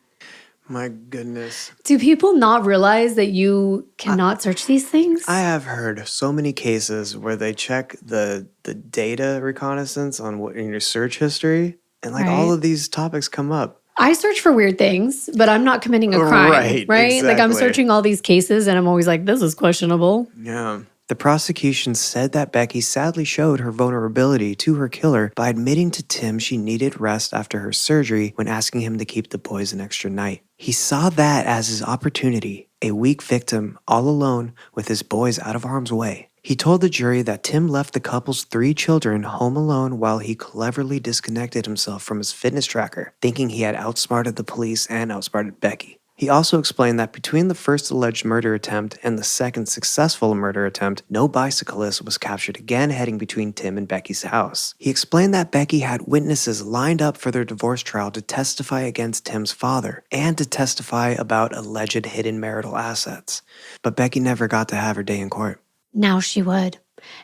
My goodness. Do people not realize that you cannot search these things? I have heard so many cases where they check the data reconnaissance on what in your search history, and like all of these topics come up. I search for weird things, but I'm not committing a crime, right? Exactly. Like I'm searching all these cases and I'm always like, this is questionable. Yeah. The prosecution said that Becky sadly showed her vulnerability to her killer by admitting to Tim she needed rest after her surgery when asking him to keep the boys an extra night. He saw that as his opportunity, a weak victim all alone with his boys out of harm's way. He told the jury that Tim left the couple's 3 children home alone while he cleverly disconnected himself from his fitness tracker, thinking he had outsmarted the police and outsmarted Becky. He also explained that between the first alleged murder attempt and the second successful murder attempt, no bicyclist was captured again heading between Tim and Becky's house. He explained that Becky had witnesses lined up for their divorce trial to testify against Tim's father and to testify about alleged hidden marital assets. But Becky never got to have her day in court. Now she would.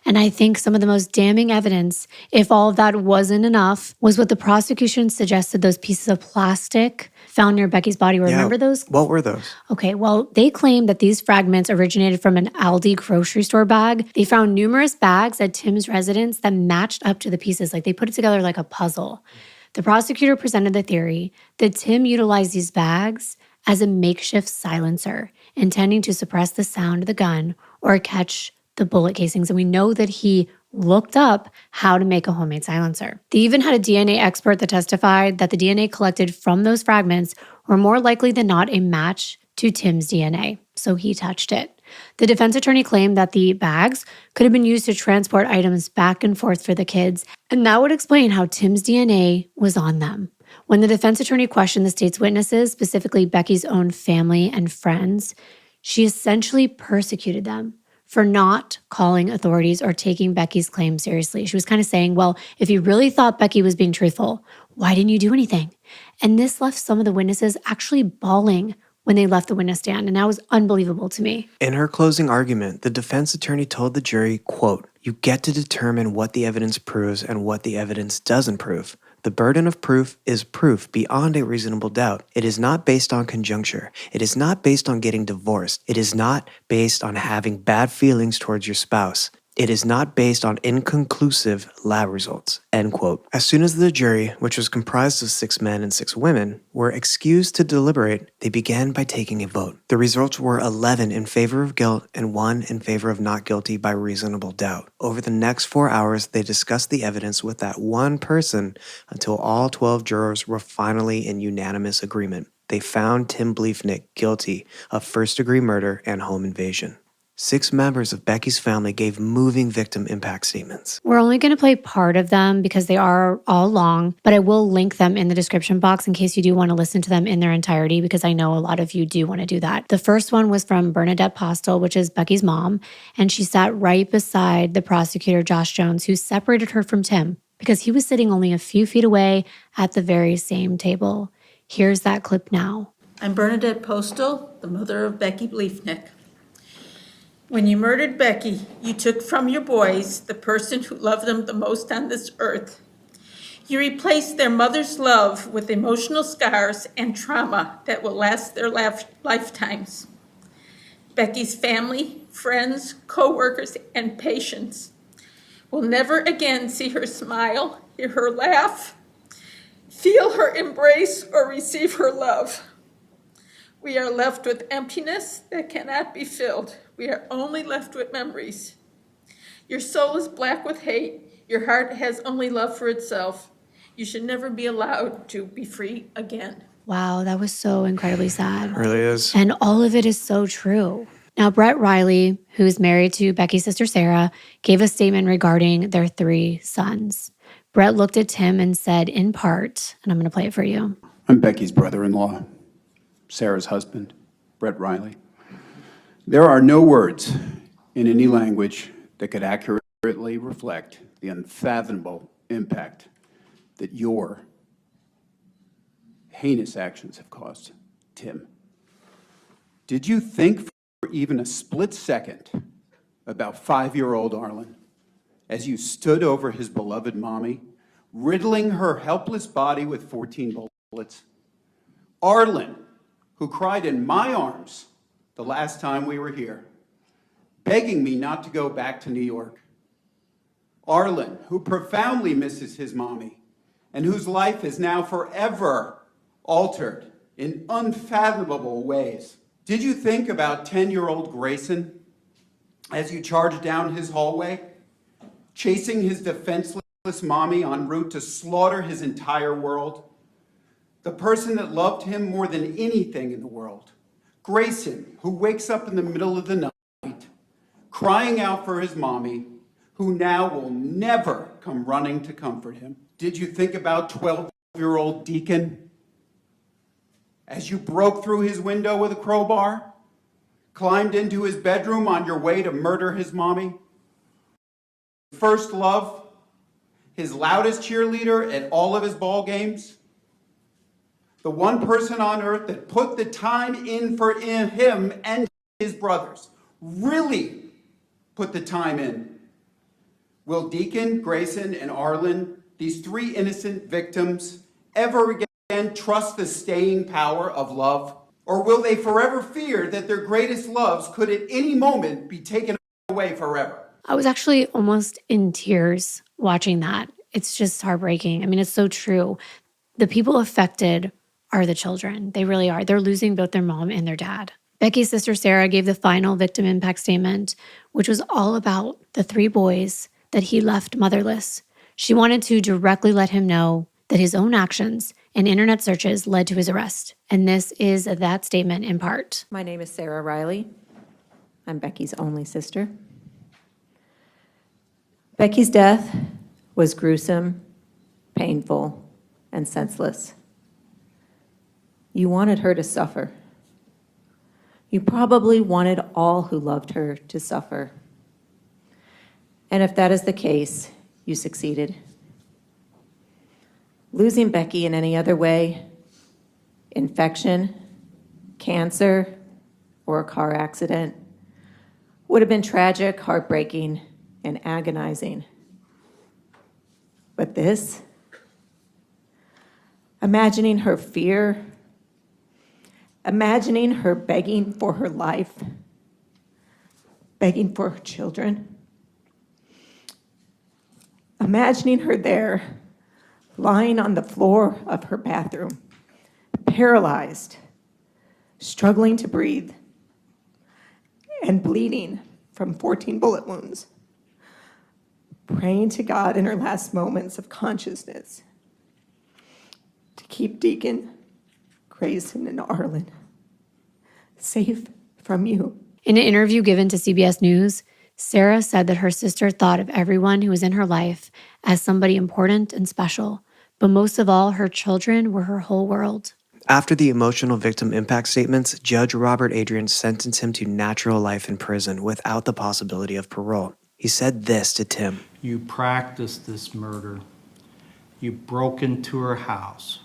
And I think some of the most damning evidence, if all of that wasn't enough, was what the prosecution suggested, those pieces of plastic found near Becky's body. Remember those? What were those? Okay, well, they claimed that these fragments originated from an Aldi grocery store bag. They found numerous bags at Tim's residence that matched up to the pieces. Like they put it together like a puzzle. The prosecutor presented the theory that Tim utilized these bags as a makeshift silencer, intending to suppress the sound of the gun or catch the bullet casings. And we know that he looked up how to make a homemade silencer. They even had a DNA expert that testified that the DNA collected from those fragments were more likely than not a match to Tim's DNA. So he touched it. The defense attorney claimed that the bags could have been used to transport items back and forth for the kids, and that would explain how Tim's DNA was on them. When the defense attorney questioned the state's witnesses, specifically Becky's own family and friends, she essentially persecuted them for not calling authorities or taking Becky's claim seriously. She was kind of saying, well, if you really thought Becky was being truthful, why didn't you do anything? And this left some of the witnesses actually bawling when they left the witness stand, and that was unbelievable to me. In her closing argument, the defense attorney told the jury, quote, "You get to determine what the evidence proves and what the evidence doesn't prove. The burden of proof is proof beyond a reasonable doubt. It is not based on conjuncture. It is not based on getting divorced. It is not based on having bad feelings towards your spouse. It is not based on inconclusive lab results, end quote. As soon as the jury, which was comprised of 6 men and 6 women, were excused to deliberate, they began by taking a vote. The results were 11 in favor of guilt and 1 in favor of not guilty by reasonable doubt. Over the next 4 hours, they discussed the evidence with that one person until all 12 jurors were finally in unanimous agreement. They found Tim Bliefnick guilty of first-degree murder and home invasion. 6 members of Becky's family gave moving victim impact statements. We're only going to play part of them because they are all long, but I will link them in the description box in case you do want to listen to them in their entirety, because I know a lot of you do want to do that. The first one was from Bernadette Postel, which is Becky's mom, and she sat right beside the prosecutor, Josh Jones, who separated her from Tim because he was sitting only a few feet away at the very same table. Here's that clip now. I'm Bernadette Postel, the mother of Becky Bliefnick. When you murdered Becky, you took from your boys the person who loved them the most on this earth. You replaced their mother's love with emotional scars and trauma that will last their lifetimes. Becky's family, friends, co-workers, and patients will never again see her smile, hear her laugh, feel her embrace, or receive her love. We are left with emptiness that cannot be filled. We are only left with memories. Your soul is black with hate. Your heart has only love for itself. You should never be allowed to be free again. Wow, that was so incredibly sad. It really is. And all of it is so true. Now, Brett Riley, who's married to Becky's sister Sarah, gave a statement regarding their 3 sons. Brett looked at Tim and said, in part, and I'm going to play it for you. I'm Becky's brother-in-law, Sarah's husband, Brett Riley. There are no words in any language that could accurately reflect the unfathomable impact that your heinous actions have caused, Tim. Did you think for even a split second about 5-year-old Arlen as you stood over his beloved mommy, riddling her helpless body with 14 bullets? Arlen, who cried in my arms the last time we were here, begging me not to go back to New York. Arlen, who profoundly misses his mommy and whose life is now forever altered in unfathomable ways. Did you think about 10-year-old Grayson as you charged down his hallway, chasing his defenseless mommy en route to slaughter his entire world? The person that loved him more than anything in the world. Grayson, who wakes up in the middle of the night, crying out for his mommy, who now will never come running to comfort him. Did you think about 12-year-old Deacon as you broke through his window with a crowbar, climbed into his bedroom on your way to murder his mommy? First love, his loudest cheerleader at all of his ball games, the one person on earth that put the time in for him and his brothers, really put the time in. Will Deacon, Grayson, and Arlen, these 3 innocent victims, ever again trust the staying power of love? Or will they forever fear that their greatest loves could at any moment be taken away forever? I was actually almost in tears watching that. It's just heartbreaking. I mean, it's so true. The people affected are the children. They really are. They're losing both their mom and their dad. Becky's sister Sarah gave the final victim impact statement, which was all about the 3 boys that he left motherless. She wanted to directly let him know that his own actions and internet searches led to his arrest. And this is that statement in part. My name is Sarah Riley. I'm Becky's only sister. Becky's death was gruesome, painful, and senseless. You wanted her to suffer. You probably wanted all who loved her to suffer. And if that is the case, you succeeded. Losing Becky in any other way, infection, cancer, or a car accident, would have been tragic, heartbreaking, and agonizing. But this, imagining her fear, imagining her begging for her life, begging for her children, imagining her there, lying on the floor of her bathroom, paralyzed, struggling to breathe, and bleeding from 14 bullet wounds, praying to God in her last moments of consciousness to keep Deacon, Grayson, and Arlen safe from you. In an interview given to CBS News, Sarah said that her sister thought of everyone who was in her life as somebody important and special, but most of all, her children were her whole world. After the emotional victim impact statements, Judge Robert Adrian sentenced him to natural life in prison without the possibility of parole. He said this to Tim. You practiced this murder. You broke into her house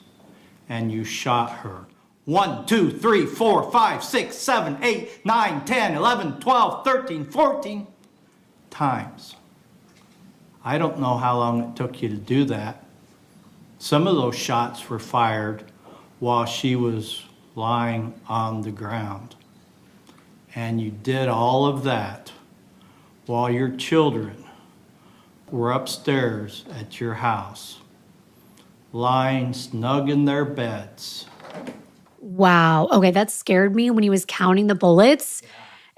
and you shot her. 1, 2, 3, 4, 5, 6, 7, 8, 9, 10, 11, 12, 13, 14 times. I don't know how long it took you to do that. Some of those shots were fired while she was lying on the ground. And you did all of that while your children were upstairs at your house, lying snug in their beds. Wow. Okay, that scared me when he was counting the bullets.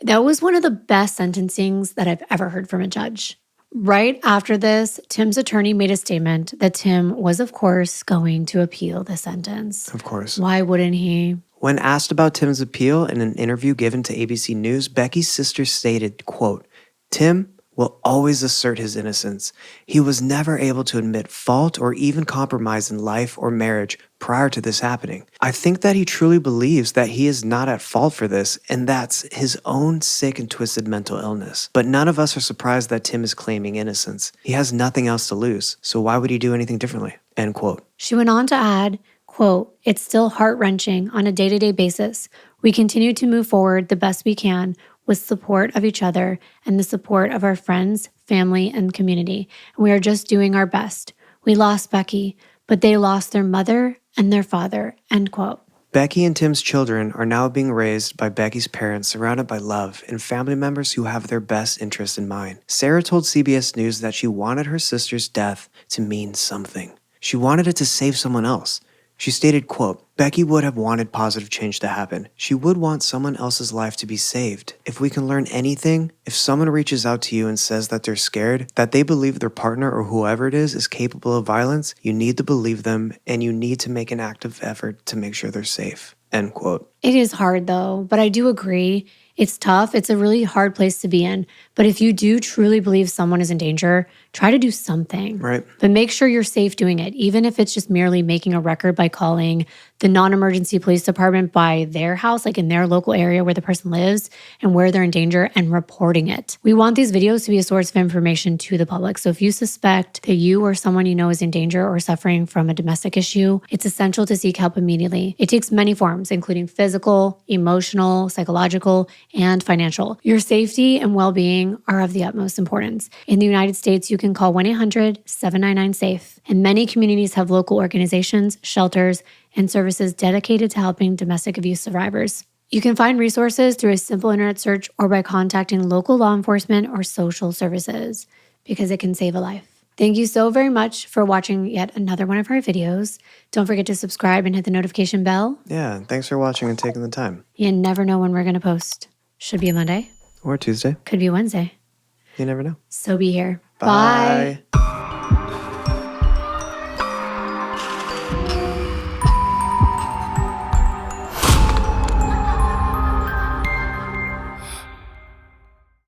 That was one of the best sentencings that I've ever heard from a judge. Right after this, Tim's attorney made a statement that Tim was, of course, going to appeal the sentence. Of course. Why wouldn't he? When asked about Tim's appeal in an interview given to ABC News, Becky's sister stated, quote, Tim will always assert his innocence. He was never able to admit fault or even compromise in life or marriage prior to this happening. I think that he truly believes that he is not at fault for this, and that's his own sick and twisted mental illness. But none of us are surprised that Tim is claiming innocence. He has nothing else to lose, so why would he do anything differently? End quote. She went on to add, quote, it's still heart-wrenching on a day-to-day basis. We continue to move forward the best we can with support of each other and the support of our friends, family, and community. And we are just doing our best. We lost Becky, but they lost their mother and their father, end quote. Becky and Tim's children are now being raised by Becky's parents, surrounded by love and family members who have their best interests in mind. Sarah told CBS News that she wanted her sister's death to mean something. She wanted it to save someone else. She stated, quote, Becky would have wanted positive change to happen. She would want someone else's life to be saved. If we can learn anything, if someone reaches out to you and says that they're scared, that they believe their partner or whoever it is capable of violence, you need to believe them and you need to make an active effort to make sure they're safe, end quote. It is hard though, but I do agree. It's tough. It's a really hard place to be in. But if you do truly believe someone is in danger, try to do something. Right. But make sure you're safe doing it, even if it's just merely making a record by calling the non-emergency police department by their house, like in their local area where the person lives and where they're in danger, and reporting it. We want these videos to be a source of information to the public. So if you suspect that you or someone you know is in danger or suffering from a domestic issue, it's essential to seek help immediately. It takes many forms, including physical, emotional, psychological, and financial. Your safety and well-being are of the utmost importance. In the United States, you can call 1-800-799-SAFE, and many communities have local organizations, shelters, and services dedicated to helping domestic abuse survivors. You can find resources through a simple internet search or by contacting local law enforcement or social services, because it can save a life. Thank you so very much for watching yet another one of our videos. Don't forget to subscribe and hit the notification bell. Yeah, thanks for watching and taking the time. You never know when we're going to post. Should be a Monday. Or Tuesday. Could be Wednesday. You never know. So be here. Bye. Bye.